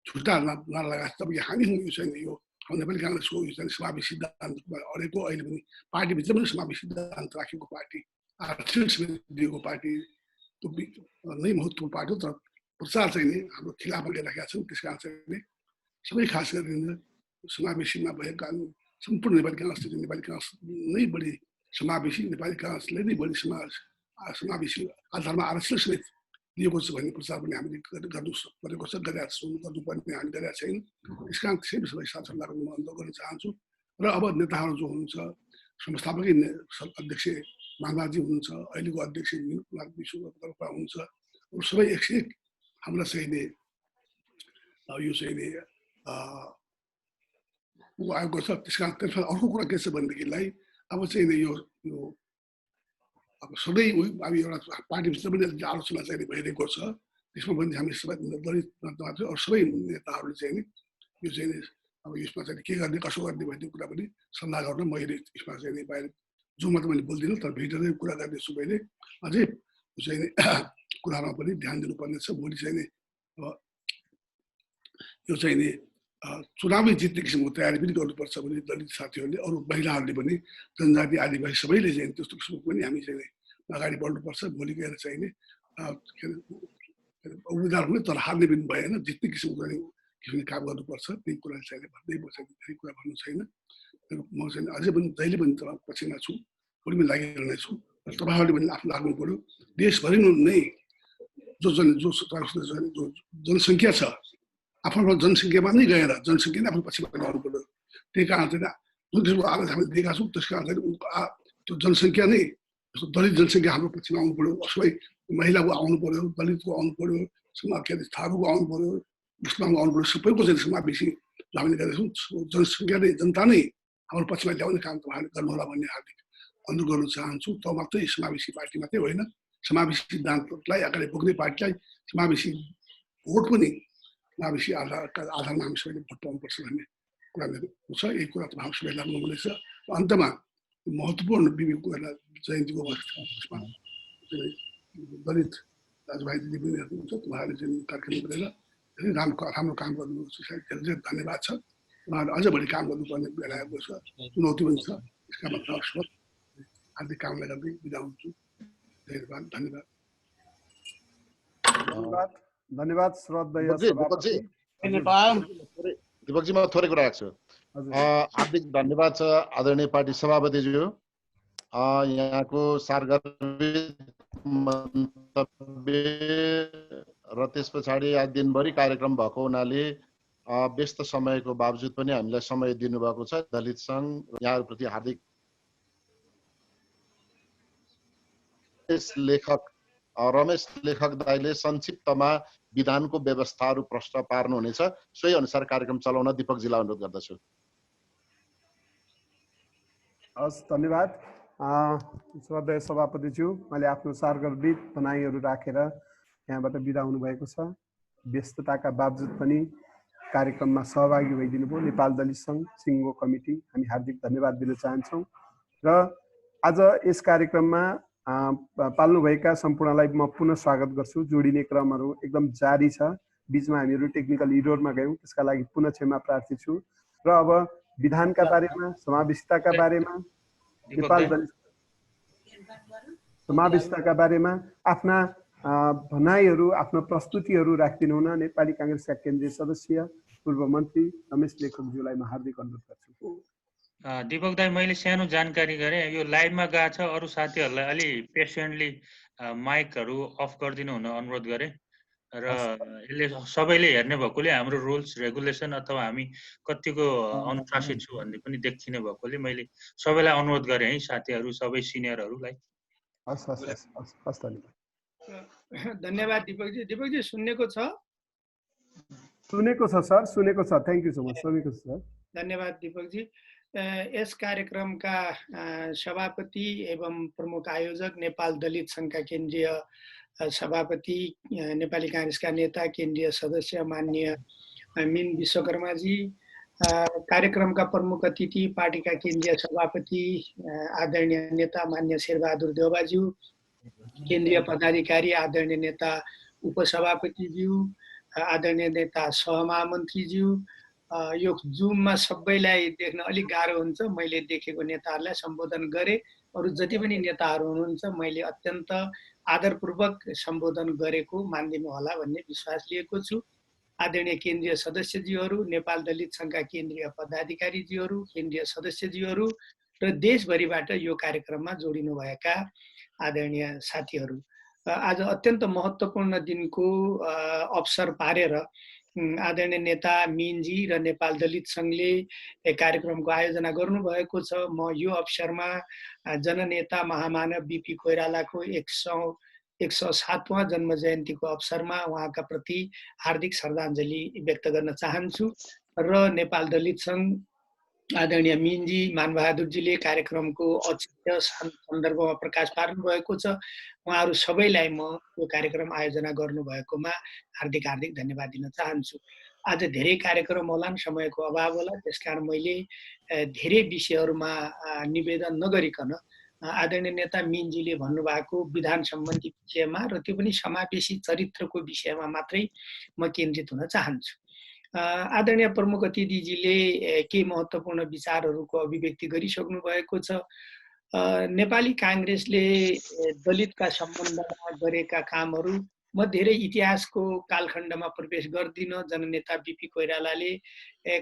छुट्टा नलगाएको तब हामी यो चाहिँ यो नेपाली काङ्ग्रेसको यो चाहिँ समावेशी सिद्धान्तमा अडेको अहिले पनि पार्टीभित्र पनि समावेशी सिद्धान्त राखेको पार्टी, आरक्षण दिएको पार्टी नै महत्त्वपूर्ण पार्टी हो। तर प्रचार चाहिँ नि हाम्रो खिलाफमा लिइराखेका छन्। त्यस कारण चाहिँ सबै खास गरेर समावेशीमा भएका सम्पूर्ण नेपाली काङ्ग्रेस नेपाली काङ्ग्रेस नै बढी समावेशी, नेपाली काङ्ग्रेसले नै बढी समावेशी आधारमा आरक्षण समेत दिएको छ भन्ने प्रचार पनि हामीले गर्नु परेको छ, गरेका छौँ, गर्नुपर्ने हामी गरेका छैन। त्यस कारण त्यसै सबै साथीहरूलाई अनुरोध गर्न चाहन्छु। र अब नेताहरू जो हुनुहुन्छ, संस्थापकै अध्यक्ष माधवजी हुनुहुन्छ, अहिलेको अध्यक्ष कुमार विश्वकर्मा हुनुहुन्छ, अरू सबै एक से एक हाम्रा चाहिँ नि यो चाहिँ नि आएको छ। त्यस कारण त्यसमा अर्को कुरा के छ भनेदेखिलाई अब चाहिँ नि यो अब सधैँ अब एउटा पार्टीभित्र पनि आलोचना चाहिँ भइरहेको छ। त्यसमा पनि हामी सबै दलित मात्र अरू सबै नेताहरूले चाहिँ नि यो चाहिँ नि अब यसमा चाहिँ के गर्ने कसो गर्ने भन्ने कुरा पनि सल्लाह गर्न मैले यसमा चाहिँ नि बाहिर जोमा त मैले बोल्दिनँ, तर भिडियोले कुरा गर्दैछु। मैले अझै चाहिँ नि कुरामा पनि ध्यान दिनुपर्ने छ। भोलि चाहिँ नि यो चाहिँ नि चुनावी जित्ने किसिमको तयारी पनि गर्नुपर्छ भने दलित साथीहरूले, अरू महिलाहरूले पनि, जनजाति आदिवासी सबैले चाहिँ त्यस्तो किसिमको पनि हामी चाहिँ अगाडि बढ्नुपर्छ। भोलि गएर चाहिँ नि उम्मेदवार हुने तर हार्ने पनि भएन, जित्ने किसिमको काम गर्नुपर्छ। त्यही कुरा चाहिँ भन्दै बस्छ, धेरै कुरा भन्नु छैन। म चाहिँ अझै पनि जहिले पनि तपाईँ पछिमा छु, भोलि पनि लागिरहने छु। तपाईँहरूले पनि आफ्नो लाग्नु पऱ्यो। देशभरि नै जो जनसङ्ख्या छ आफ्नो जनसङ्ख्यामा नै गएर जनसङ्ख्या नै आफ्नो पछिमा लगाउनु पर्यो। त्यही कारण चाहिँ जुन किसिमको आवाज हामीले दिएका छौँ त्यस कारण चाहिँ त्यो जनसङ्ख्या नै दलित जनसङ्ख्या हाम्रो पछिमा आउनु पऱ्यो। सबै महिलाको आउनु पऱ्यो, दलितको आउनु पऱ्यो, के अरे थारूको आउनु पऱ्यो, मुस्लिमको आउनु पऱ्यो। सबैको चाहिँ समावेशी हामीले गरेका छौँ। जनसङ्ख्या नै जनता नै हाम्रो पछिमा ल्याउने काम तपाईँहरूले गर्नुहोला भन्ने हार्दिक अनुरोध गर्न चाहन्छु। त मात्रै समावेशी पार्टी मात्रै होइन, समावेशी सिद्धान्तलाई अगाडि बोक्ने पार्टीलाई समावेशी भोट पनि समावेशी आधारमा हामी सबैले भोट पाउनुपर्छ भन्ने कुरा छ। यही कुरा त हामी सबैलाई लाग्नुहुनेछ। अन्तमा महत्त्वपूर्ण विवेकलाई जयन्तीको अवस्थामा दलित दाजुभाइ दिदीबहिनीहरू हुनुहुन्छ, उहाँहरूले चाहिँ कार्यक्रम गरेर धेरै राम्रो काम गर्नुहुन्छ। धेरै धेरै धन्यवाद छ। उहाँहरूले अझ बढी काम गर्नुपर्ने बेला आएको छ, चुनौती पनि छ। यसका मतलब हार्दिक कामना गर्दै बिदा हुन्छु। धन्यवाद। धन्यवाद धन्यवाद श्रद्धेय सभापति दीपकजी, म थोरै कुरा राख्छु। हार्दिक धन्यवाद छ आदरणीय पार्टी सभापतिज्यू। यहाँको सारगर्भित मन्तव्य र त्यस पछाडि आज दिनभरि कार्यक्रम भएको हुनाले व्यस्त समयको बावजुद पनि हामीलाई समय दिनुभएको छ। दलित सङ्घ यहाँहरूप्रति हार्दिक रमेश लेखक दाइले संक्षिप्तमा विधानको व्यवस्थाहरू प्रश्न पार्नुहुनेछ। सोही अनुसार कार्यक्रम चलाउन दीपकजीलाई अनुरोध गर्दछु। हस्, धन्यवाद श्रद्धेय सभापतिज्यू। मैले आफ्नो सारगर्भित भनाइहरू राखेर यहाँबाट बिदा हुनुभएको छ। व्यस्तताका बावजुद पनि कार्यक्रममा सहभागी भइदिनु भयो नेपाल दलित सङ्घ सिङ्गो कमिटी, हामी हार्दिक धन्यवाद दिन चाहन्छौँ। र आज यस कार्यक्रममा पाल्नुभएका सम्पूर्णलाई म पुनः स्वागत गर्छु। जोडिने क्रमहरू एकदम जारी छ, बिचमा हामीहरू टेक्निकल इरोरमा गयौँ, त्यसका लागि पुनः क्षमा प्रार्थी छु। र अब विधानका बारेमा, समावेशिताका बारेमा, नेपाल दलित समावेशिताका बारेमा आफ्ना भनाइहरू, आफ्नो प्रस्तुतिहरू राखिदिनु हुन नेपाली काङ्ग्रेसका केन्द्रीय सदस्य पूर्व मन्त्री रमेश लेखकज्यूलाई म हार्दिक अनुरोध गर्छु। दीपक दाई, मैले सानो जानकारी गरेँ, यो लाइभमा गएको छ, अरू साथीहरूलाई अलि पेसेन्टली माइकहरू अफ गरिदिनु हुन अनुरोध गरेँ। र यसले सबैले हेर्ने भएकोले हाम्रो रुल्स रेगुलेसन अथवा हामी कतिको अनुशासित छु भन्ने पनि देखिने भएकोले मैले सबैलाई अनुरोध गरेँ है, साथीहरू सबै सिनियरहरूलाई। हस् हस् हस् हस्, धन्यवाद। धन्यवाद दीपकजी। दीपकजी सुन्नेको छ? सुनेको छ सर, सुनेको छ। Thank you so much. सुनेको छ सर। धन्यवाद दीपकजी। यस कार्यक्रमका सभापति एवं प्रमुख आयोजक नेपाल दलित सङ्घका केन्द्रीय सभापति, नेपाली काङ्ग्रेसका नेता, केन्द्रीय सदस्य माननीय मिन विश्वकर्माजी, कार्यक्रमका प्रमुख अतिथि पार्टीका केन्द्रीय सभापति आदरणीय नेता मान्य शेरबहादुर देउबाज्यू, केन्द्रीय पदाधिकारी आदरणीय नेता उपसभापतिज्यू, आदरणीय नेता सहमहामन्त्रीज्यू, यो जुममा सबैलाई देख्न अलिक गाह्रो हुन्छ। मैले देखेको नेताहरूलाई सम्बोधन गरेँ। अरू जति पनि नेताहरू हुनुहुन्छ मैले अत्यन्त आदरपूर्वक सम्बोधन गरेको मानिदिनु होला भन्ने विश्वास लिएको छु। आदरणीय केन्द्रीय सदस्यज्यूहरू, नेपाल दलित सङ्घका केन्द्रीय पदाधिकारीज्यूहरू, केन्द्रीय सदस्यज्यूहरू र देशभरिबाट यो कार्यक्रममा जोडिनुभएका आदरणीय साथीहरू, आज अत्यन्त महत्त्वपूर्ण दिनको अवसर पारेर आदरणीय नेता मिनजी र नेपाल दलित सङ्घले कार्यक्रमको आयोजना गर्नुभएको छ। म यो अवसरमा जननेता महामानव बिपी कोइरालाको 107वां जन्म जयन्तीको अवसरमा उहाँका प्रति हार्दिक श्रद्धाञ्जली व्यक्त गर्न चाहन्छु र नेपाल दलित सङ्घ आदरणीय मिनजी मानबहादुरजीले कार्यक्रमको औचित्य सन्दर्भमा प्रकाश पार्नु भएको छ। उहाँहरू सबैलाई म यो कार्यक्रम आयोजना गर्नुभएकोमा हार्दिक हार्दिक धन्यवाद दिन चाहन्छु। आज धेरै कार्यक्रम होलान्, समयको अभाव होला, त्यसकारण मैले धेरै विषयहरूमा निवेदन नगरिकन आदरणीय नेता मिनजीले भन्नुभएको विधान सम्बन्धी विषयमा र त्यो पनि समावेशी चरित्रको विषयमा मात्रै म केन्द्रित हुन चाहन्छु। आदरणीय प्रमुख अतिथिजीले केही महत्त्वपूर्ण विचारहरूको अभिव्यक्ति गरिसक्नु भएको छ। नेपाली काङ्ग्रेसले दलितका सम्बन्धमा गरेका कामहरू म धेरै इतिहासको कालखण्डमा प्रवेश गर्दिन। जननेता बिपी कोइरालाले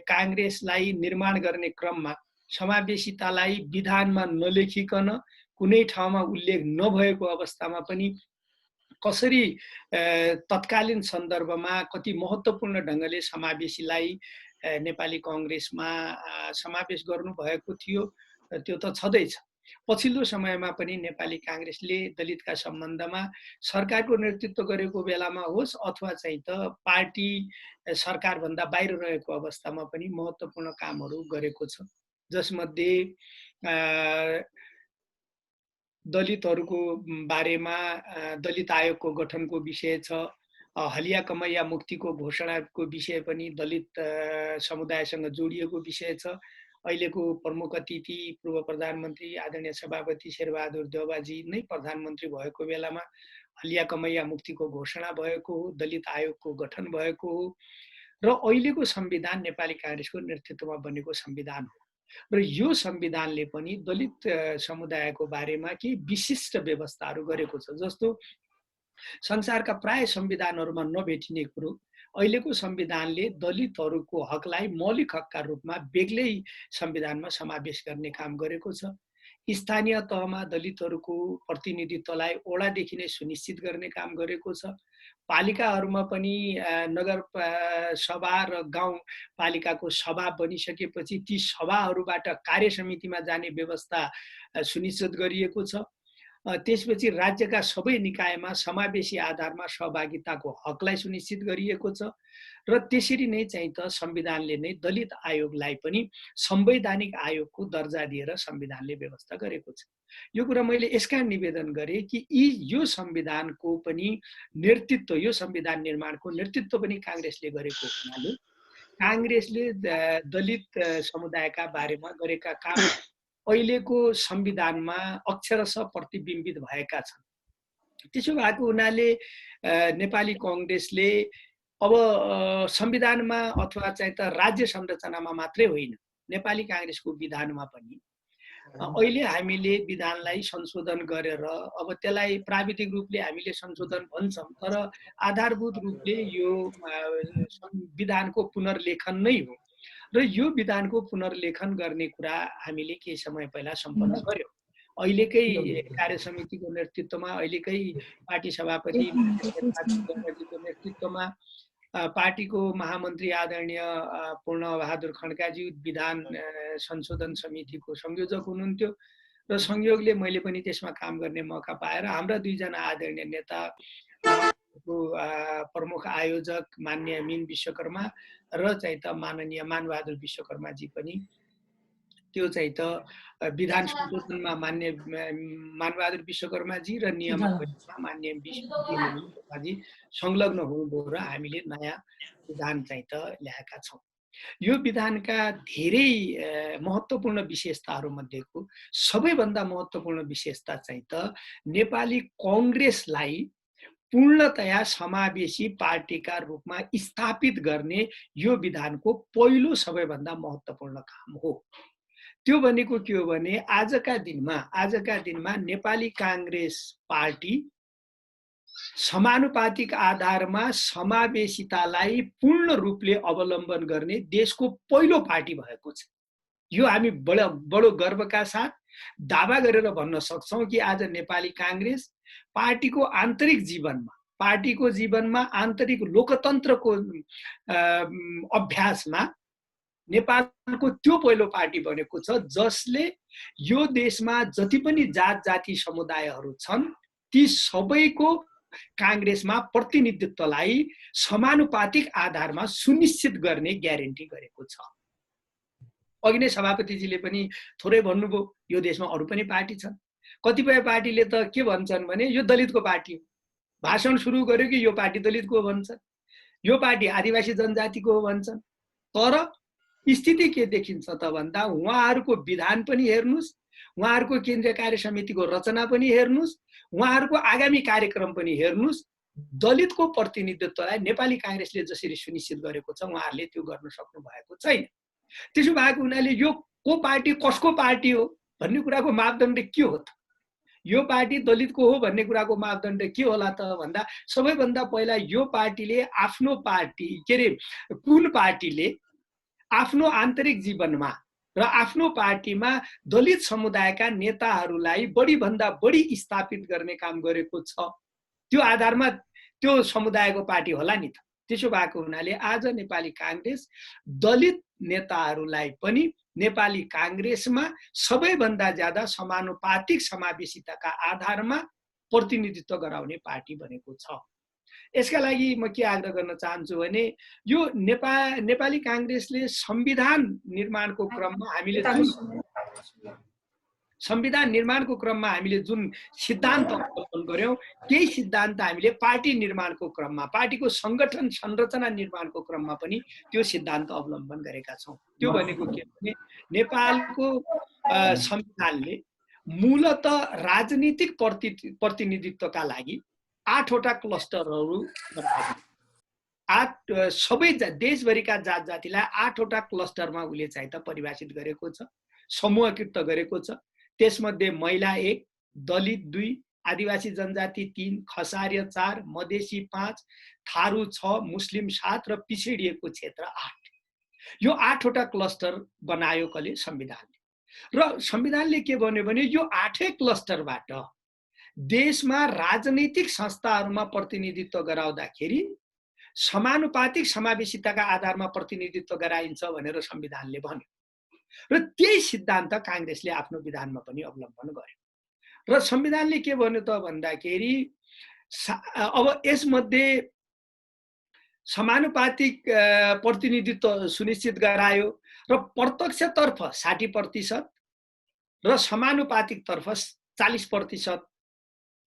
काङ्ग्रेसलाई निर्माण गर्ने क्रममा समावेशितालाई विधानमा नलेखिकन कुनै ठाउँमा उल्लेख नभएको अवस्थामा पनि कसरी तत्कालीन सन्दर्भमा कति महत्त्वपूर्ण ढङ्गले समावेशीलाई नेपाली काङ्ग्रेसमा समावेश गर्नुभएको थियो त्यो त छँदैछ। पछिल्लो समयमा पनि नेपाली काङ्ग्रेसले दलितका सम्बन्धमा सरकारको नेतृत्व गरेको बेलामा होस् अथवा चाहिँ त पार्टी सरकारभन्दा बाहिर रहेको अवस्थामा पनि महत्त्वपूर्ण कामहरू गरेको छ, जसमध्ये दलितहरूको बारेमा दलित आयोगको गठनको विषय छ। हलिया कमैया मुक्तिको घोषणाको विषय पनि दलित समुदायसँग जोडिएको विषय छ। अहिलेको प्रमुख अतिथि पूर्व प्रधानमन्त्री आदरणीय सभापति शेरबहादुर देउबाजी नै प्रधानमन्त्री भएको बेलामा हलिया कमैया मुक्तिको घोषणा भएको हो, दलित आयोगको गठन भएको हो र अहिलेको संविधान नेपाली काङ्ग्रेसको नेतृत्वमा बनेको संविधान हो र यो संविधानले पनि दलित समुदायको बारेमा केही विशिष्ट व्यवस्थाहरू गरेको छ, जस्तो संसारका प्राय संविधानहरूमा नभेटिने कुरो अहिलेको संविधानले दलितहरूको हकलाई मौलिक हकका रूपमा बेग्लै संविधानमा समावेश गर्ने काम गरेको छ। स्थानीय तहमा दलितहरूको प्रतिनिधित्वलाई ओडादेखि नै सुनिश्चित गर्ने काम गरेको छ। पालिकाहरूमा पनि नगर सभा र गाउँपालिकाको सभा बनिसकेपछि ती सभाहरूबाट कार्य समितिमा जाने व्यवस्था सुनिश्चित गरिएको छ। त्यसपछि राज्यका सबै निकायमा समावेशी आधारमा सहभागिताको हकलाई सुनिश्चित गरिएको छ र त्यसरी नै चाहिँ त संविधानले नै दलित आयोगलाई पनि संवैधानिक आयोगको दर्जा दिएर संविधानले व्यवस्था गरेको छ। यो कुरा मैले यसकारण निवेदन गरेँ कि यो संविधानको पनि नेतृत्व, यो संविधान निर्माणको नेतृत्व पनि काङ्ग्रेसले गरेको हुनाले काङ्ग्रेसले दलित समुदायका बारेमा गरेका काम अहिलेको संविधानमा अक्षरशः प्रतिबिम्बित भएका छन्। त्यसो भएको हुनाले नेपाली काङ्ग्रेसले अब संविधानमा अथवा चाहिँ त राज्य संरचनामा मात्रै होइन, नेपाली काङ्ग्रेसको विधानमा पनि अहिले हामीले विधानलाई संशोधन गरेर अब त्यसलाई प्राविधिक रूपले हामीले संशोधन भन्छौँ, तर आधारभूत रूपले यो विधानको पुनर्लेखन नै हो र यो विधानको पुनर्लेखन गर्ने कुरा हामीले केही समय पहिला सम्पन्न गर्यौँ। अहिलेकै कार्य समितिको नेतृत्वमा, अहिलेकै पार्टी सभापति को नेतृत्वमा पार्टीको महामन्त्री आदरणीय पूर्णबहादुर खड्काजी विधान संशोधन समितिको संयोजक हुनुहुन्थ्यो र संयोगले मैले पनि त्यसमा काम गर्ने मौका पाएर हाम्रा दुईजना आदरणीय नेता प्रमुख आयोजक माननीय मीन विश्वकर्मा र चाहिँ त माननीय मानबहादुर विश्वकर्माजी पनि त्यो चाहिँ त विधान संशोधनमा मान्य मानबहादुर विश्वकर्माजी र नियमावलीमा मान्य विश्वकर्माजी संलग्न हुनुभयो र हामीले नयाँ विधान चाहिँ त ल्याएका छौँ। यो विधानका धेरै महत्त्वपूर्ण विशेषताहरू मध्येको सबैभन्दा महत्त्वपूर्ण विशेषता चाहिँ त नेपाली कांग्रेसलाई पूर्णतया समावेशी पार्टीका रूपमा स्थापित गर्ने यो विधानको पहिलो सबैभन्दा महत्त्वपूर्ण काम हो। त्यो भनेको के हो भने आजका दिनमा नेपाली कांग्रेस पार्टी समानुपातिक आधारमा समावेशितालाई पूर्ण रूपले अवलम्बन गर्ने देशको पहिलो पार्टी भएको छ। यो हामी बडो गर्वका साथ दावा गरेर भन्न सक्छौं कि आज नेपाली कांग्रेस पार्टीको जीवनमा आन्तरिक लोकतन्त्रको अभ्यासमा नेपालको त्यो पहिलो पार्टी बनेको छ जसले यो देशमा जति पनि जात जाति समुदायहरू छन् ती सबैको कांग्रेसमा प्रतिनिधित्वलाई समानुपातिक आधारमा सुनिश्चित गर्ने ग्यारेन्टी गरेको छ। अघि नै सभापतिजीले पनि थोरै भन्नुभयो यो देशमा अरू पनि पार्टी छन्। कतिपय पार्टीले त के भन्छन् भने यो दलितको पार्टी हो, भाषण सुरु गर्यो कि यो पार्टी दलितको हो भन्छन्, यो पार्टी आदिवासी जनजातिको हो भन्छन्। तर स्थिति के देखिन्छ त भन्दा उहाँहरूको विधान पनि हेर्नुस्, उहाँहरूको केन्द्रीय कार्य समितिको रचना पनि हेर्नुस्, उहाँहरूको आगामी कार्यक्रम पनि हेर्नुस्, दलितको प्रतिनिधित्वलाई नेपाली कांग्रेसले जसरी सुनिश्चित गरेको छ उहाँहरूले त्यो गर्न सक्नु भएको छैन। त्यसो भएको हुनाले यो को पार्टी कसको पार्टी हो भन्ने कुराको मापदण्ड के हो त? यो पार्टी दलितको हो भन्ने कुराको मापदण्ड के होला त भन्दा सबैभन्दा पहिला यो पार्टीले आफ्नो कुन पार्टीले आफ्नो आन्तरिक जीवनमा र आफ्नो पार्टीमा दलित समुदायका नेताहरूलाई बढी भन्दा बढी स्थापित गर्ने काम गरेको छ त्यो आधारमा त्यो समुदायको पार्टी होला नि त। त्यसो भएको हुनाले आज नेपाली कांग्रेस दलित नेताहरूलाई पनि नेपाली कांग्रेसमा सबैभन्दा ज्यादा समानुपातिक समावेशिताका आधारमा प्रतिनिधित्व गराउने पार्टी बनेको छ। यसका लागि म के आग्रह गर्न चाहन्छु भने यो नेपाली कांग्रेसले संविधान निर्माणको क्रममा हामीले जुन सिद्धान्त अवलम्बन गर्यौं त्यही सिद्धान्त हामीले पार्टी निर्माणको क्रममा पार्टीको संगठन संरचना निर्माणको क्रममा पनि त्यो सिद्धान्त अवलम्बन गरेका छौं। त्यो भनेको के भने नेपालको संविधानले मूलत राजनीतिक प्रतिनिधित्वका लागि 8 वटा क्लस्टरहरू सबै देशभरिका जात जातिलाई 8 वटा क्लस्टरमा उसले चाहिँ त परिभाषित गरेको छ, समूहकृत गरेको छ। त्यसमध्ये महिला 1, दलित 2, आदिवासी जनजाति 3, खसारिया 4, मधेसी 5, थारू 6, मुस्लिम 7 र पिछडिएको क्षेत्र 8। यो 8 वटा क्लस्टर बनायो कले संविधानले। र संविधानले के भन्यो भने यो 8 क्लस्टरबाट देशमा राजनीतिक संस्थाहरूमा प्रतिनिधित्व गराउँदाखेरि समानुपातिक समावेशिताका आधारमा प्रतिनिधित्व गराइन्छ भनेर संविधानले भन्यो र त्यही सिद्धान्त कांग्रेसले आफ्नो विधानमा पनि अवलम्बन गर्यो। र संविधानले के भन्यो त भन्दाखेरि अब यसमध्ये समानुपातिक प्रतिनिधित्व सुनिश्चित गरायो र प्रत्यक्षतर्फ 60% र समानुपातिक तर्फ 40%,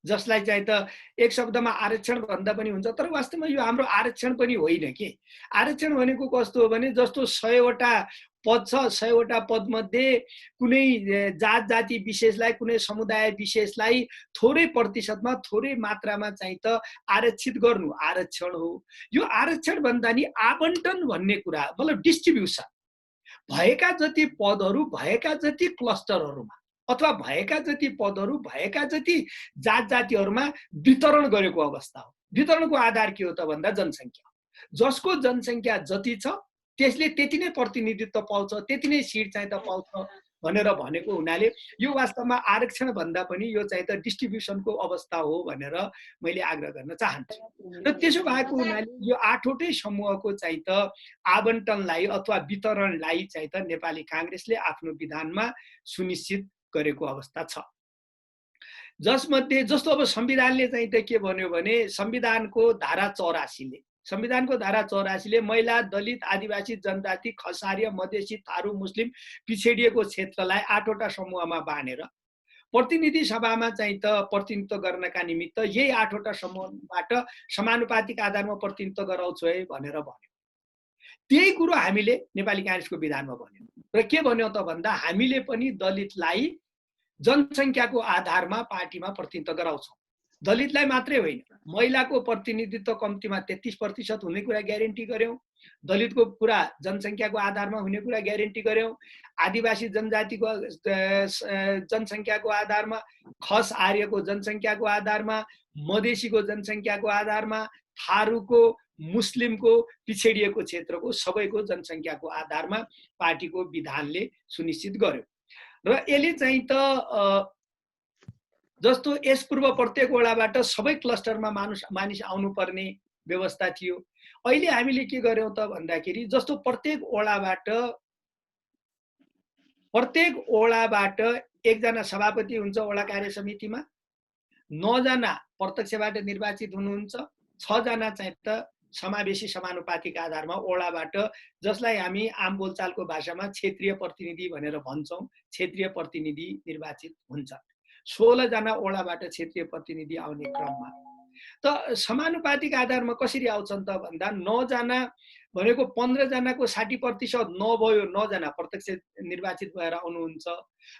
जसलाई चाहिँ त एक शब्दमा आरक्षण भन्दा पनि हुन्छ। तर वास्तवमा यो हाम्रो आरक्षण पनि होइन के। आरक्षण भनेको कस्तो हो भने जस्तो 100 वटा पद छ, 100 वटा पद मध्ये कुनै जात जाति विशेषलाई कुनै समुदाय विशेषलाई थोरै प्रतिशतमा थोरै मात्रामा चाहिँ त आरक्षित गर्नु आरक्षण हो। यो आरक्षण भन्दा नि आवन्टन भन्ने कुरा मतलब डिस्ट्रिब्युसन भएका जति पदहरू भएका जति क्लस्टरहरूमा अथवा भएका जति पदहरू भएका जति जात जातिहरूमा वितरण गरेको अवस्था हो। वितरणको आधार के हो त भन्दा जनसंख्या। जसको जनसंख्या जति छ त्यसले त्यति नै प्रतिनिधित्व पाउँछ, त्यति नै सिट चाहिँ त पाउँछ भनेर भनेको हुनाले यो वास्तवमा आरक्षण भन्दा पनि यो चाहिँ त डिस्ट्रिब्युसनको अवस्था हो भनेर मैले आग्रह गर्न चाहन्छु। र त्यसो भएको हुनाले यो 8 वटै समूहको चाहिँ त आवन्टनलाई अथवा वितरणलाई चाहिँ त नेपाली कांग्रेसले आफ्नो विधानमा सुनिश्चित गरेको अवस्था छ। जसमध्ये जस्तो अब संविधानले चाहिँ त के भन्यो भने संविधानको धारा 84 ले महिला, दलित, आदिवासी जनजाति, खसारिया, मधेसी, थारू, मुस्लिम पिछडिएको क्षेत्रलाई 8 वटा समूहमा बाँडेर प्रतिनिधि सभामा चाहिँ त प्रतिनिधित्व गर्नका निमित्त यही 8 वटा समूहबाट समानुपातिक आधारमा प्रतिनिधित्व गराउँछु है भनेर भन्यो। त्यही कुरो हामीले नेपाली कांग्रेसको विधानमा भन्यौं र के भन्यौं त भन्दा हामीले पनि दलितलाई जनसंख्याको आधारमा पार्टीमा प्रतिनिधित्व गराउँछौं। दलितलाई मात्रै होइन, महिलाको प्रतिनिधित्व कम्तीमा 33% हुने कुरा ग्यारेन्टी गर्यौं, दलितको कुरा जनसंख्याको आधारमा हुने कुरा ग्यारेन्टी गर्यौं, आदिवासी जनजातिको जनसंख्याको आधारमा, खस आर्यको जनसंख्याको आधारमा, मधेसीको जनसंख्याको आधारमा, थारूको, मुस्लिमको, पिछडिएको क्षेत्रको सबैको जनसंख्याको आधारमा पार्टीको विधानले सुनिश्चित गर्यो। र यसले चाहिँ त जस्तो यस पूर्व प्रत्येक वडाबाट सबै क्लस्टरमा मानिस आउनुपर्ने व्यवस्था थियो। अहिले हामीले के गर्यौं त भन्दाखेरि जस्तो प्रत्येक वडाबाट एकजना सभापति हुन्छ वडा कार्य समितिमा, 9 जना प्रत्यक्षबाट निर्वाचित हुनुहुन्छ, 6 जना चाहिँ त समावेशी समानुपातिक आधारमा वडाबाट, जसलाई हामी आम बोलचालको भाषामा क्षेत्रीय प्रतिनिधि भनेर भन्छौं, क्षेत्रीय प्रतिनिधि निर्वाचित हुन्छ। 16 जना वडाबाट क्षेत्रीय प्रतिनिधि आउने क्रममा त समानुपातिक आधारमा कसरी आउँछन् त भन्दा 9 जना भनेको 15 जनाको 60% नभयो, 9 जना प्रत्यक्ष निर्वाचित भएर आउनुहुन्छ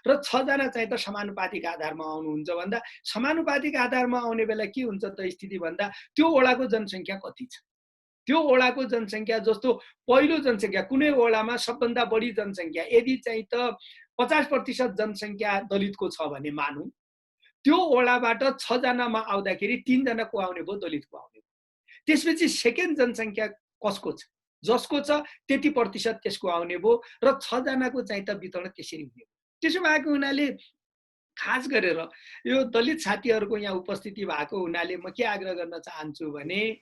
र 6 जना चाहिँ त समानुपातिक आधारमा आउनुहुन्छ भन्दा समानुपातिक आधारमा आउने बेला के हुन्छ त स्थिति भन्दा त्यो वडाको जनसंख्या कति छ, त्यो वडाको जनसंख्या जस्तो पहिलो जनसंख्या कुनै वडामा सबभन्दा बढी जनसंख्या यदि चाहिँ त 50% जनसंख्या दलितको छ भने मानौं, त्यो वडाबाट 6 जनामा आउँदाखेरि 3 जना को आउने भयो, दलितको आउने भयो। त्यसपछि सेकेन्ड जनसंख्या कसको छ, जसको छ त्यति प्रतिशत त्यसको आउने भयो र 6 जनाको चाहिँ त वितरण त्यसरी हुने भयो। त्यसो भएको हुनाले खास गरेर यो दलित साथीहरुको यहाँ उपस्थिति भएको हुनाले म के आग्रह गर्न चाहन्छु भने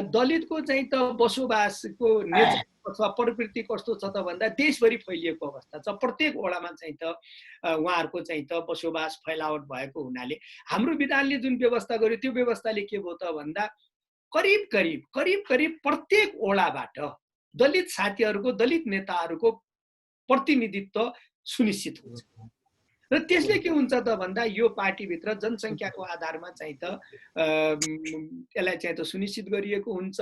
दलितको चाहिँ त बसोबासको नेचर अथवा प्रवृत्ति कस्तो छ त भन्दा देशभरि फैलिएको अवस्था छ। प्रत्येक वडामा चाहिँ त उहाँहरुको चाहिँ त बसोबास फैलावट भएको हुनाले हाम्रो विधानले जुन व्यवस्था गर्यो त्यो व्यवस्थाले के भयो त भन्दा करिब प्रत्येक वडाबाट दलित साथीहरुको, दलित नेताहरुको प्रतिनिधित्व सुनिश्चित हुन्छ। र त्यसले के हुन्छ त भन्दा यो पार्टीभित्र जनसंख्याको आधारमा चाहिँ त यसलाई चाहिँ त सुनिश्चित गरिएको हुन्छ।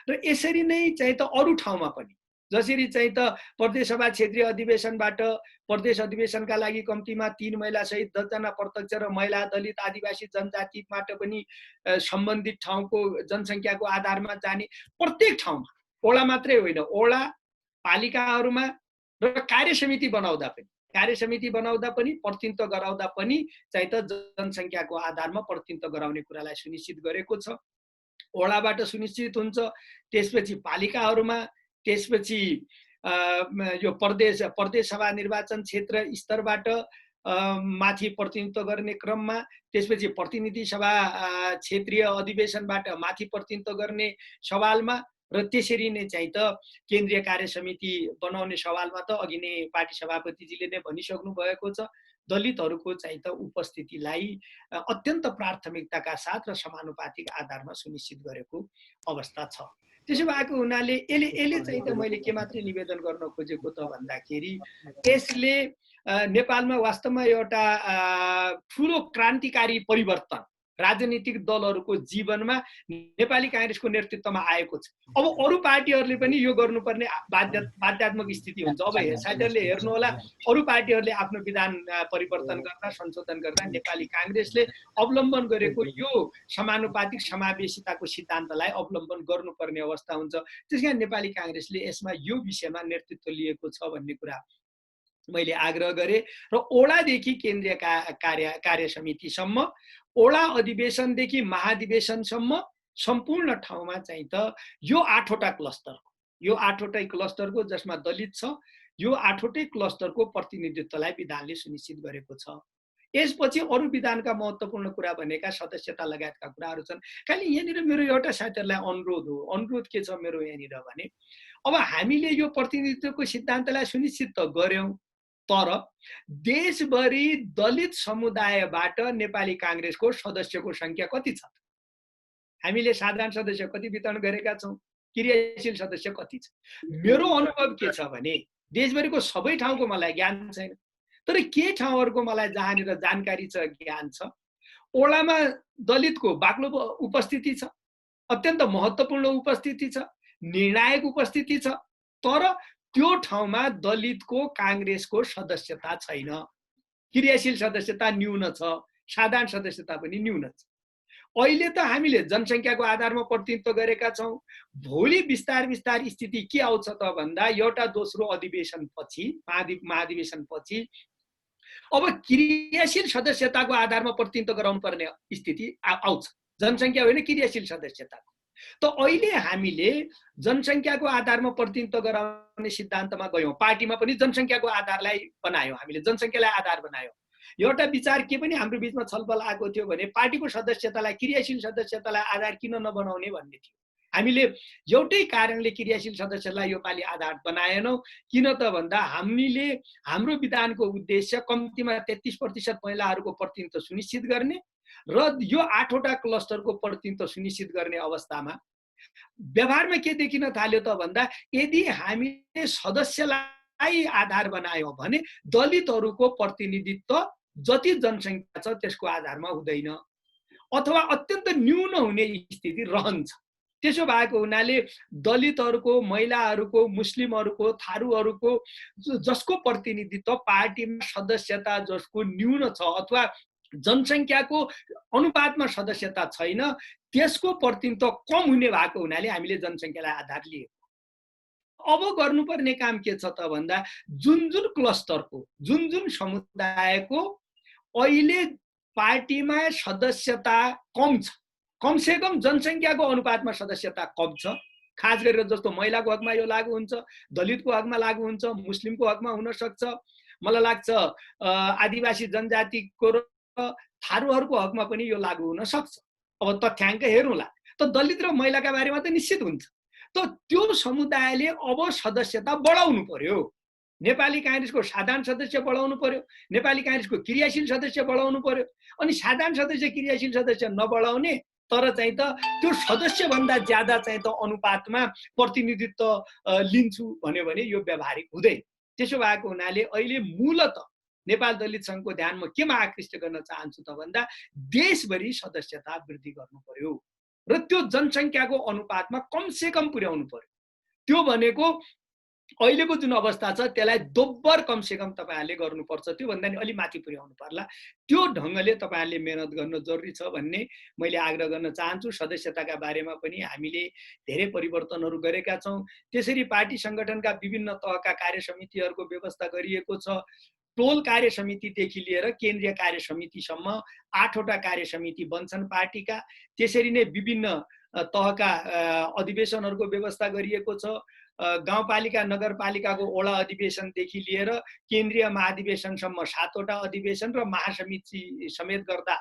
र यसरी नै चाहिँ त अरु ठाउँमा पनि जसरी चाहिँ त प्रदेश सभा क्षेत्रीय अधिवेशनबाट प्रदेश अधिवेशनका लागि कम्तीमा 3 महिला सहित 10 जना प्रत्यक्ष र महिला, दलित, आदिवासी जनजातिबाट पनि सम्बन्धित ठाउँको जनसंख्याको आधारमा जाने प्रत्येक ठाउँमा, वडा मात्रै होइन, वडा पालिकाहरूमा र कार्य समिति बनाउँदा पनि प्रतिनिधित्व गराउँदा पनि चाहिँ त जनसंख्याको आधारमा प्रतिनिधित्व गराउने कुरालाई सुनिश्चित गरेको छ। वडाबाट सुनिश्चित हुन्छ, त्यसपछि पालिकाहरूमा, त्यसपछि यो प्रदेश सभा निर्वाचन क्षेत्र स्तरबाट माथि प्रतिनिधित्व गर्ने क्रममा, त्यसपछि प्रतिनिधि सभा क्षेत्रीय अधिवेशनबाट माथि प्रतिनिधित्व गर्ने सवालमा र त्यसरी नै चाहिँ त केन्द्रीय कार्य समिति बनाउने सवालमा त अघि नै पार्टी सभापतिजीले नै भनिसक्नु भएको छ, दलितहरूको चाहिँ त उपस्थितिलाई अत्यन्त प्राथमिकताका साथ र समानुपातिक आधारमा सुनिश्चित गरेको अवस्था छ। त्यसो भएको हुनाले यसले चाहिँ त मैले के मात्रै निवेदन गर्न खोजेको त भन्दाखेरि यसले नेपालमा वास्तवमा एउटा ठूलो क्रान्तिकारी परिवर्तन राजनीतिक दलहरूको जीवनमा नेपाली कांग्रेसको नेतृत्वमा आएको छ। अब अरु पार्टीहरूले पनि यो गर्नुपर्ने बाध्यात्मक स्थिति हुन्छ। अब साथीहरूले हेर्नु होला, अरु पार्टीहरूले आफ्नो विधान परिवर्तन गर्दा, संशोधन गर्दा नेपाली कांग्रेसले अवलम्बन गरेको यो समानुपातिक समावेशिताको सिद्धान्तलाई अवलम्बन गर्नुपर्ने अवस्था हुन्छ। त्यसकारण नेपाली कांग्रेसले यसमा यो विषयमा नेतृत्व लिएको छ भन्ने कुरा मैले आग्रह गरे र ओडादेखि केन्द्रीय कार्य समितिसम्म, ओडा अधिवेशनदेखि महाधिवेशनसम्म सम्पूर्ण ठाउँमा चाहिँ त यो 8वटै क्लस्टरको जसमा दलित छ, यो 8वटै क्लस्टरको प्रतिनिधित्वलाई विधानले सुनिश्चित गरेको छ। यसपछि अरु विधानका महत्त्वपूर्ण कुरा भनेका सदस्यता लगायतका कुराहरू छन्। खालि यहाँनिर मेरो एउटा साथीहरुलाई अनुरोध के छ मेरो यहाँनिर भने अब हामीले यो प्रतिनिधित्वको सिद्धान्तलाई सुनिश्चित त गर्यौं, तर देशभरि दलित समुदायबाट नेपाली काङ्ग्रेसको सदस्यको संख्या कति छ? हामीले साधारण सदस्य कति वितरण गरेका छौँ, क्रियाशील सदस्य कति छ? मेरो अनुभव के छ भने देशभरिको सबै ठाउँको मलाई ज्ञान छैन, तर के ठाउँहरूको मलाई जहाँनिर जानकारी छ, ज्ञान छ, ओडामा दलितको बाक्लो उपस्थिति छ, अत्यन्त महत्त्वपूर्ण उपस्थिति छ, निर्णायक उपस्थिति छ, तर त्यो ठाउँमा दलितको काङ्ग्रेसको सदस्यता छैन, क्रियाशील सदस्यता न्यून छ, साधारण सदस्यता पनि न्यून छ। अहिले त हामीले जनसङ्ख्याको आधारमा प्रतिनिधित्व गरेका छौँ। भोलि बिस्तार बिस्तार स्थिति के आउँछ त भन्दा एउटा दोस्रो अधिवेशनपछि महाधिवेशनपछि अब क्रियाशील सदस्यताको आधारमा प्रतिनिधित्व गराउनु पर्ने स्थिति आउँछ, जनसङ्ख्या होइन क्रियाशील सदस्यताको। त अहिले हामीले जनसङ्ख्याको आधारमा प्रतिनिधित्व गराउने सिद्धान्तमा गयौँ, पार्टीमा पनि जनसङ्ख्याको आधारलाई बनायौँ, हामीले जनसङ्ख्यालाई आधार बनायौँ। एउटा विचार के पनि हाम्रो बिचमा छलफल आएको थियो भने पार्टीको सदस्यतालाई क्रियाशील सदस्यतालाई आधार किन नबनाउने भन्ने थियो। हामीले एउटै कारणले क्रियाशील सदस्यलाई योपालि आधार बनाएनौँ। किन त भन्दा हामीले हाम्रो विधानको उद्देश्य कम्तीमा 33% महिलाहरूको प्रतिनिधित्व सुनिश्चित गर्ने र यो 8वटा क्लस्टरको प्रतिनिधित्व सुनिश्चित गर्ने अवस्थामा व्यवहारमा के देखिन थाल्यो त भन्दा यदि हामीले सदस्यलाई आधार बनायौँ भने दलितहरूको प्रतिनिधित्व जति जनसङ्ख्या छ त्यसको आधारमा हुँदैन अथवा अत्यन्त न्यून हुने स्थिति रहन्छ। त्यसो भएको हुनाले दलितहरूको, महिलाहरूको, मुस्लिमहरूको, थारूहरूको जसको प्रतिनिधित्व पार्टीमा सदस्यता जसको न्यून छ अथवा जनसङ्ख्याको अनुपातमा सदस्यता छैन त्यसको प्रतिनिधित्व कम हुने भएको हुनाले हामीले जनसङ्ख्यालाई आधार लिएको। अब गर्नुपर्ने काम के छ त भन्दा जुन जुन क्लस्टरको, जुन जुन समुदायको अहिले पार्टीमा सदस्यता कम छ, कमसे कम जनसङ्ख्याको अनुपातमा सदस्यता कम छ, खास गरेर जस्तो महिलाको हकमा यो लागू हुन्छ, दलितको हकमा लागू हुन्छ, मुस्लिमको हकमा हुन सक्छ, मलाई लाग्छ आदिवासी जनजातिको र थारूहरूको हकमा पनि यो लागू हुन सक्छ। अब तथ्याङ्क हेरौँला त दलित र महिलाका बारेमा त निश्चित हुन्छ। त त्यो समुदायले अब सदस्यता बढाउनु पर्यो, नेपाली काङ्ग्रेसको साधारण सदस्य बढाउनु पर्यो, नेपाली काङ्ग्रेसको क्रियाशील सदस्य बढाउनु पर्यो। अनि साधारण सदस्य क्रियाशील सदस्य नबढाउने तर चाहिँ त त्यो सदस्यभन्दा ज्यादा चाहिँ त अनुपातमा प्रतिनिधित्व लिन्छु भन्यो भने यो व्यावहारिक हुँदैन। त्यसो भएको हुनाले अहिले मूलत नेपाल दलित सङ्घको ध्यान म केमा आकृष्ट गर्न चाहन्छु त भन्दा देशभरि सदस्यता वृद्धि गर्नु पर्यो र त्यो जनसङ्ख्याको अनुपातमा कमसे कम पुर्याउनु पर्यो। त्यो भनेको अहिलेको जुन अवस्था छ त्यसलाई दोब्बर कमसे कम तपाईँहरूले गर्नुपर्छ, त्योभन्दा नि अलि माथि पुर्याउनु पर्ला। त्यो ढङ्गले तपाईँहरूले मेहनत गर्न जरुरी छ भन्ने मैले आग्रह गर्न चाहन्छु। सदस्यताका बारेमा पनि हामीले धेरै परिवर्तनहरू गरेका छौँ। त्यसरी पार्टी सङ्गठनका विभिन्न तहका कार्य समितिहरूको व्यवस्था गरिएको छ। टोल कार्य समितिदेखि लिएर केन्द्रीय कार्य समितिसम्म 8वटा कार्य समिति बन्छन् पार्टीका। त्यसरी नै विभिन्न तहका अधिवेशनहरूको व्यवस्था गरिएको छ। गाउँपालिका नगरपालिकाको वडा अधिवेशनदेखि लिएर केन्द्रीय महाधिवेशनसम्म 7वटा अधिवेशन र महासमिति समेत गर्दा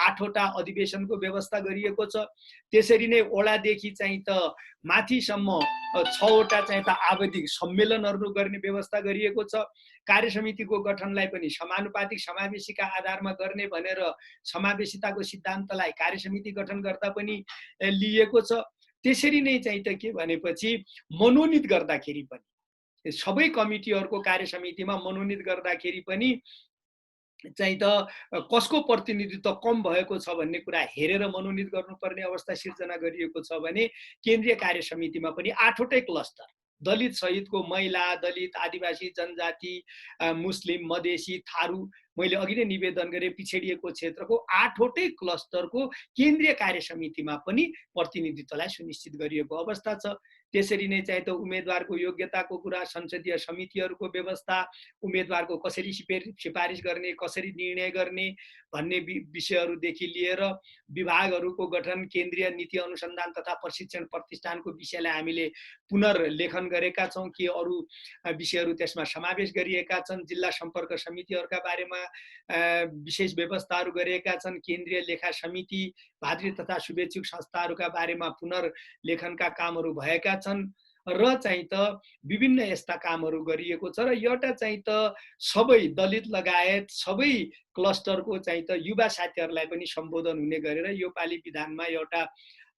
8वटा अधिवेशनको व्यवस्था गरिएको छ। त्यसरी नै वडादेखि चाहिँ त माथिसम्म 6वटा चाहिँ त आवधिक सम्मेलनहरू गर्ने व्यवस्था गरिएको छ। कार्य समितिको गठनलाई पनि समानुपातिक समावेशीका आधारमा गर्ने भनेर समावेशिताको सिद्धान्तलाई कार्य समिति गठन गर्दा पनि लिएको छ। त्यसरी नै चाहिँ त के भनेपछि मनोनित गर्दाखेरि पनि सबै कमिटीहरूको कार्य समितिमा मनोनित गर्दाखेरि पनि चाहिँ त कसको प्रतिनिधित्व कम भएको छ भन्ने कुरा हेरेर मनोनित गर्नुपर्ने अवस्था सिर्जना गरिएको छ भने केन्द्रीय कार्य समितिमा पनि 8वटै क्लस्टर दलित सहितको महिला, दलित, आदिवासी जनजाति, मुस्लिम, मधेसी, थारू, मैले अघि नै निवेदन गरेँ पिछडिएको क्षेत्रको 8वटै क्लस्टरको केन्द्रीय कार्य समितिमा पनि प्रतिनिधित्वलाई सुनिश्चित गरिएको अवस्था छ। त्यसरी नै चाहिँ त उम्मेदवारको योग्यताको कुरा, संसदीय समितिहरूको व्यवस्था, उम्मेदवारको कसरी सिफारिस गर्ने, कसरी निर्णय गर्ने भन्ने विषयहरूदेखि लिएर विभागहरूको गठन, केन्द्रीय नीति अनुसन्धान तथा प्रशिक्षण प्रतिष्ठानको विषयलाई हामीले पुनर्लेखन गरेका छौँ कि अरू विषयहरू त्यसमा समावेश गरिएका छन्। जिल्ला सम्पर्क समितिहरूका बारेमा विशेष व्यवस्थाहरू गरिएका छन्। केन्द्रीय लेखा समिति, भातृ तथा शुभेच्छुक संस्थाहरूका बारेमा पुनर्लेखनका कामहरू भएका छन्। र चाहिँ त विभिन्न यस्ता कामहरू गरिएको छ र एउटा चाहिँ त सबै दलित लगायत सबै क्लस्टरको चाहिँ त युवा साथीहरूलाई पनि सम्बोधन हुने गरेर यो पालि विधानमा एउटा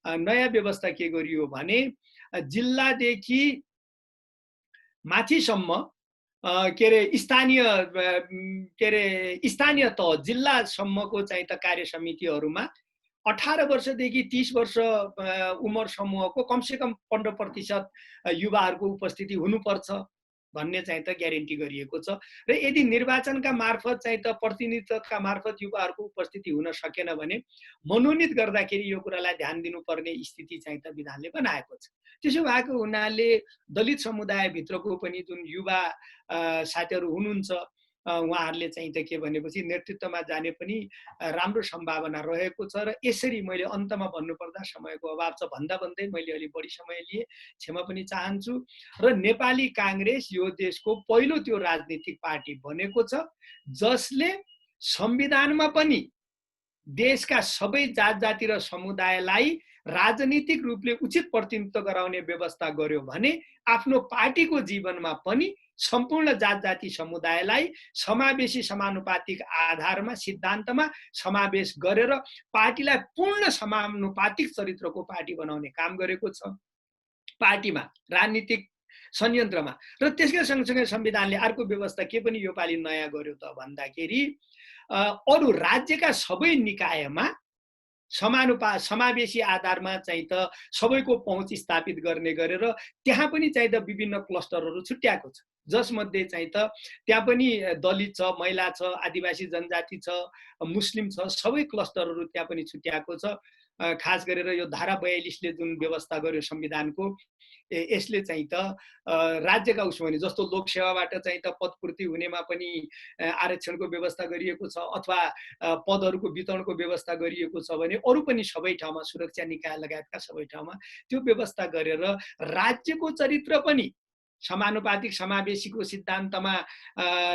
नयाँ व्यवस्था के गरियो भने जिल्लादेखि माथिसम्म के अरे स्थानीय तह जिल्लासम्मको चाहिँ त कार्य समितिहरूमा 18 वर्षदेखि 30 वर्ष उमेर समूहको कमसेकम 15% युवाहरूको उपस्थिति हुनुपर्छ भन्ने चाहिँ त ग्यारेन्टी गरिएको छ र यदि निर्वाचनका मार्फत चाहिँ त प्रतिनिधित्वका मार्फत युवाहरूको उपस्थिति हुन सकेन भने मनोनित गर्दाखेरि यो कुरालाई ध्यान दिनुपर्ने स्थिति चाहिँ त विधानले बनाएको छ। त्यसो भएको हुनाले दलित समुदायभित्रको पनि जुन युवा साथीहरू हुनुहुन्छ उहाँहरूले चाहिँ त के भनेपछि नेतृत्वमा जाने पनि राम्रो सम्भावना रहेको छ र यसरी मैले अन्तमा भन्नुपर्दा समयको अभाव छ भन्दा भन्दै मैले अलि बढी समय लिए, क्षमा पनि चाहन्छु। र नेपाली कांग्रेस यो देशको पहिलो त्यो राजनीतिक पार्टी बनेको छ जसले संविधानमा पनि देशका सबै जात जाति र समुदायलाई राजनीतिक रूपले उचित प्रतिनिधित्व गराउने व्यवस्था गर्यो भने आफ्नो पार्टीको जीवनमा पनि सम्पूर्ण जात जाति समुदायलाई समावेशी समानुपातिक आधारमा सिद्धान्तमा समावेश गरेर पार्टीलाई पूर्ण समानुपातिक चरित्रको पार्टी बनाउने काम गरेको छ पार्टीमा राजनीतिक संयन्त्रमा। र त्यसकै सँगसँगै संविधानले अर्को व्यवस्था के पनि यो पालि नयाँ गर्यो त भन्दाखेरि अरु राज्यका सबै निकायमा समावेशी आधारमा चाहिँ त सबैको पहुँच स्थापित गर्ने गरेर त्यहाँ पनि चाहिँ त विभिन्न क्लस्टरहरू छुट्याएको छ जसमध्ये चाहिँ त त्यहाँ पनि दलित छ, महिला छ, आदिवासी जनजाति छ, मुस्लिम छ, सबै क्लस्टरहरू त्यहाँ पनि छुट्याएको छ। खास गरेर यो धारा 42ले जुन व्यवस्था गर्यो संविधानको यसले चाहिँ त राज्यका उसमा भने जस्तो लोकसेवाबाट चाहिँ त पदपूर्ति हुनेमा पनि आरक्षणको व्यवस्था गरिएको छ अथवा पदहरूको वितरणको व्यवस्था गरिएको छ भने अरु पनि सबै ठाउँमा सुरक्षा निकाय लगायतका सबै ठाउँमा त्यो व्यवस्था गरेर राज्यको चरित्र पनि समानुपातिक समावेशीको सिद्धान्तमा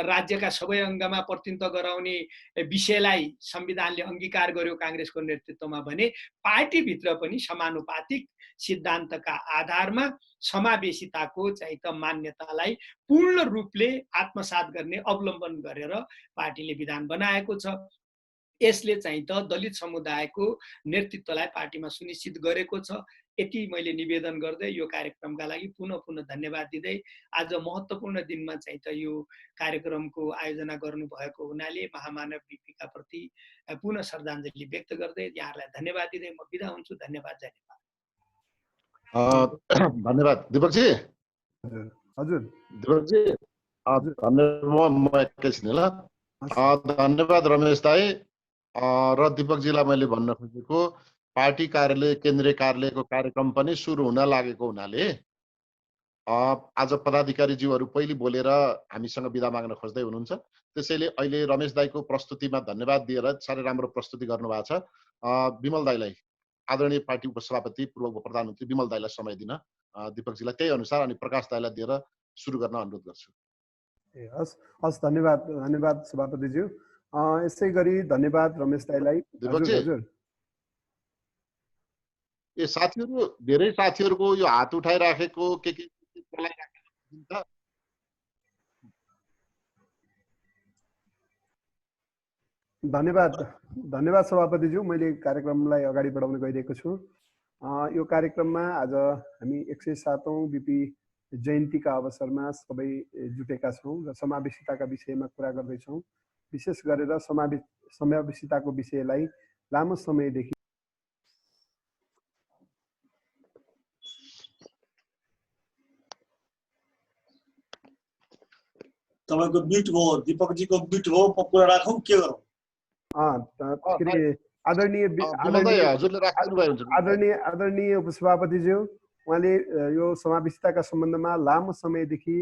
राज्यका सबै अङ्गमा प्रतिनिधित्व गराउने विषयलाई संविधानले अंगीकार गर्यो कांग्रेसको नेतृत्वमा भने पार्टीभित्र पनि समानुपातिक सिद्धान्तका आधारमा समावेशिताको चाहिँ त मान्यतालाई पूर्ण रूपले आत्मसात गर्ने अवलम्बन गरेर पार्टीले विधान बनाएको छ। यसले चाहिँ त दलित समुदायको नेतृत्वलाई पार्टीमा सुनिश्चित गरेको छ। यति मैले निवेदन गर्दै यो कार्यक्रमका लागि पुनः धन्यवाद दिँदै आज महत्त्वपूर्ण दिनमा चाहिँ त यो कार्यक्रमको आयोजना गर्नुभएको हुनाले महामानव बिपीका प्रति पुनः श्रद्धाञ्जली व्यक्त गर्दै यहाँहरूलाई धन्यवाद दिँदै म बिदा हुन्छु। धन्यवाद। जय नेपाल। धन्यवाद दिपकजी। हजुर दिपकजी धन्यवाद। म एकैछिन ल धन्यवाद रमेश दाई र दिपकजीलाई मैले भन्न खोजेको पार्टी कार्यालय केन्द्रीय कार्यालयको कार्यक्रम पनि सुरु हुन लागेको हुनाले आज पदाधिकारीज्यूहरू पहिले बोलेर हामीसँग बिदा माग्न खोज्दै हुनुहुन्छ। त्यसैले अहिले रमेश दाईको प्रस्तुतिमा धन्यवाद दिएर साह्रै राम्रो प्रस्तुति गर्नुभएको छ। विमल दाईलाई आदरणीय पार्टी उपसभापति पूर्व उपप्रधानमन्त्री विमल दाईलाई समय दिन दिपकजीलाई त्यही अनुसार अनि प्रकाश दाईलाई दिएर सुरु गर्न अनुरोध गर्छु। हस् धन्यवाद। धन्यवाद सभापतिज्यू। यसै गरी धन्यवाद रमेश दाईलाई। दिपकजी ए साथीहरु धेरै साथीहरुको यो हात उठाइराखेको के चलाइराखेको धन्यवाद। धन्यवाद सभापतिज्यू। मैले कार्यक्रमलाई अगाडि बढाउन गइरहेको छु। यो कार्यक्रममा आज हामी 107औं बिपी जयन्तीका अवसरमा सबै जुटेका छौं र समावेशिताका विषयमा कुरा गर्दैछौं। विशेष गरेर समावेशिताको विषयलाई लामो समयदेखि तपाईको म्युट भयो, दीपकजीको म्युट भयो, म कुरा राखौं के गरौं? आदरणीय उपसभापतिज्यू उहाँले यो समावेशिताका सम्बन्धमा लामो समयदेखि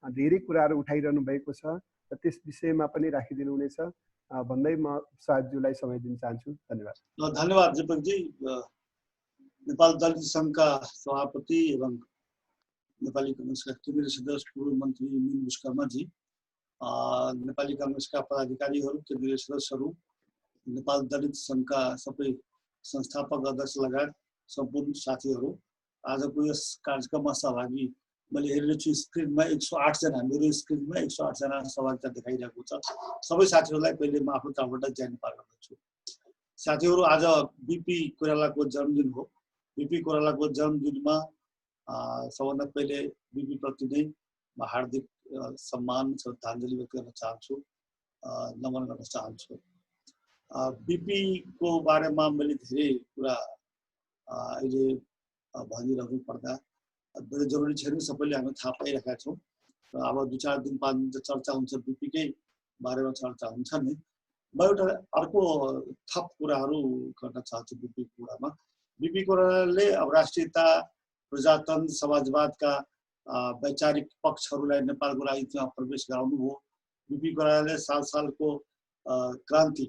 धेरै कुराहरू उठाइरहनु भएको छ र त्यस विषयमा पनि राखिदिनु हुनेछ भन्दै म साथीज्यूलाई समय दिन चाहन्छु। धन्यवाद। धन्यवाद दीपकजी। नेपाल दलित संघका सभापति एवं नेपाली कांग्रेसका केन्द्रीय सदस्य पूर्व मन्त्री मीन विश्वकर्माजी, नेपाली कांग्रेसका पदाधिकारीहरू, केन्द्रीय सदस्यहरू, नेपाल दलित संघका सबै संस्थापक अध्यक्ष लगायत सम्पूर्ण साथीहरू आजको यस कार्यक्रममा सहभागी मैले हेरिरहेको छु स्क्रिनमा 108 जना, मेरो स्क्रिनमा 108 जना सहभागिता देखाइरहेको छ। सबै साथीहरूलाई पहिले म आफ्नो तर्फबाट जय नेपाल गर्दछु। साथीहरू, आज बिपी कोइरालाको जन्मदिन हो। बिपी कोइरालाको जन्मदिनमा सबभन्दा पहिले बिपी प्रति नै म हार्दिक सम्मान श्रद्धाञ्जली व्यक्त गर्न चाहन्छु, नमन गर्न चाहन्छु। बिपी को बारेमा मैले धेरै कुरा अहिले भनिरहनु पर्दा धेरै जरुरी छैन, सबैले हामी थाहा पाइरहेका छौँ र अब 2-4 दिन 5 दिन चर्चा हुन्छ, बिपीकै बारेमा चर्चा हुन्छ नि। म एउटा अर्को थप कुराहरू गर्न चाहन्छु बिपी कुरामा। बिपी कोइरालाले अब राष्ट्रियता, प्रजातन्त्र, समाजवादका वैचारिक पक्षहरूलाई नेपालको राजनीतिमा प्रवेश गराउनुभयो। बिपी कोइरालाले सालको क्रान्ति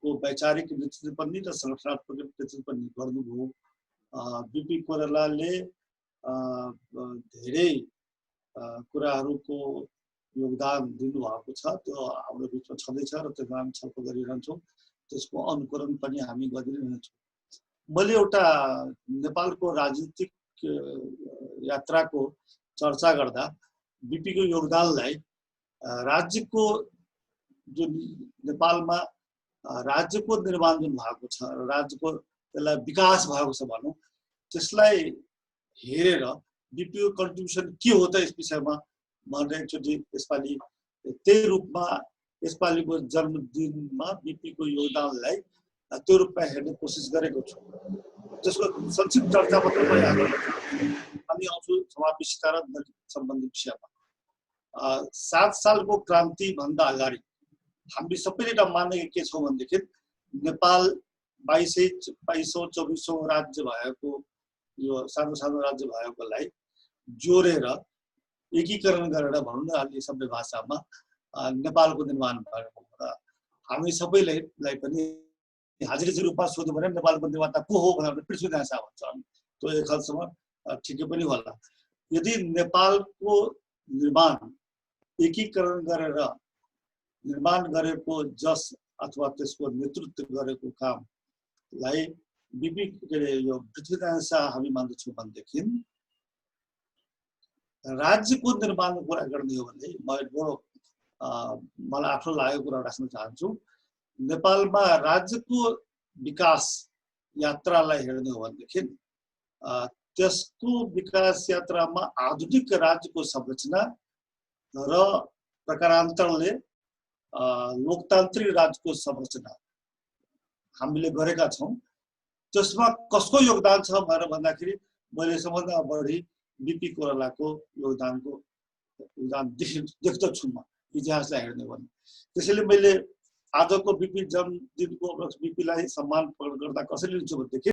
को वैचारिक नेतृत्व पनि र संगठनात्मक नेतृत्व पनि गर्नुभयो। बिपी कोइरालाले धेरै कुराहरूको योगदान दिनुभएको छ, त्यो हाम्रो बिचमा छँदैछ र त्यसमा हामी छलफल गरिरहन्छौँ, त्यसको अनुकरण पनि हामी गरिरहन्छौँ। मैले एउटा नेपालको राजनीतिक यात्राको चर्चा गर्दा बिपीको योगदानलाई राज्यको जुन नेपालमा राज्यको निर्माण जुन भएको छ, राज्यको त्यसलाई विकास भएको छ भनौँ, त्यसलाई हेरेर बिपीको कन्ट्रिब्युसन के हो त यस विषयमा भनेर एकचोटि यसपालि त्यही रूपमा यसपालिको जन्मदिनमा बिपीको योगदानलाई त्यो रूपमा हेर्ने कोसिस गरेको छु। त्यसको संक्षिप्त चर्चा मात्र भइहाल्यो। अनि आउँछु समावेशिता र दलित सम्बन्धी विषयमा। 7 सालको क्रान्ति भन्दा अगाडि हामीले सबैले एउटा मानेको के छौँ भनेदेखि नेपाल 2200-2400 राज्य भएको, यो सानो सानो राज्य भएकोलाई जोडेर एकीकरण गरेर भनौँ न अलि सबै भाषामा नेपालको निर्माण भएको र हामी सबैलाई पनि हाजिरी रूपमा सोध्यो भने नेपालको निर्माता को हो भनेर पृथ्वीनारायण शाह भन्छ। त्यो एक हदसम्म ठिकै पनि होला। यदि नेपालको निर्माण एकीकरण गरेर निर्माण गरेको जस अथवा त्यसको नेतृत्व गरेको कामलाई बिपी यो पृथ्वीनारायण शाह हामी मान्दछौँ भनेदेखि राज्यको निर्माणको कुरा गर्ने हो भने मलाई आफ्नो लागेको कुरा राख्न चाहन्छु। नेपालमा राज्यको विकास यात्रालाई हेर्ने हो भनेदेखि त्यसको विकास यात्रामा आधुनिक राज्यको संरचना र प्रकारान्तरले लोकतान्त्रिक राज्यको संरचना हामीले गरेका छौँ। त्यसमा कसको योगदान छ भनेर भन्दाखेरि मैले सबभन्दा बढी बिपी कोइरालाको योगदान देख्दछु म इतिहासलाई हेर्ने हो भने। त्यसैले मैले आजको बिपी जन्मदिनको बिपीलाई सम्मान प्रकट गर्दा कसरी लिन्छु भनेदेखि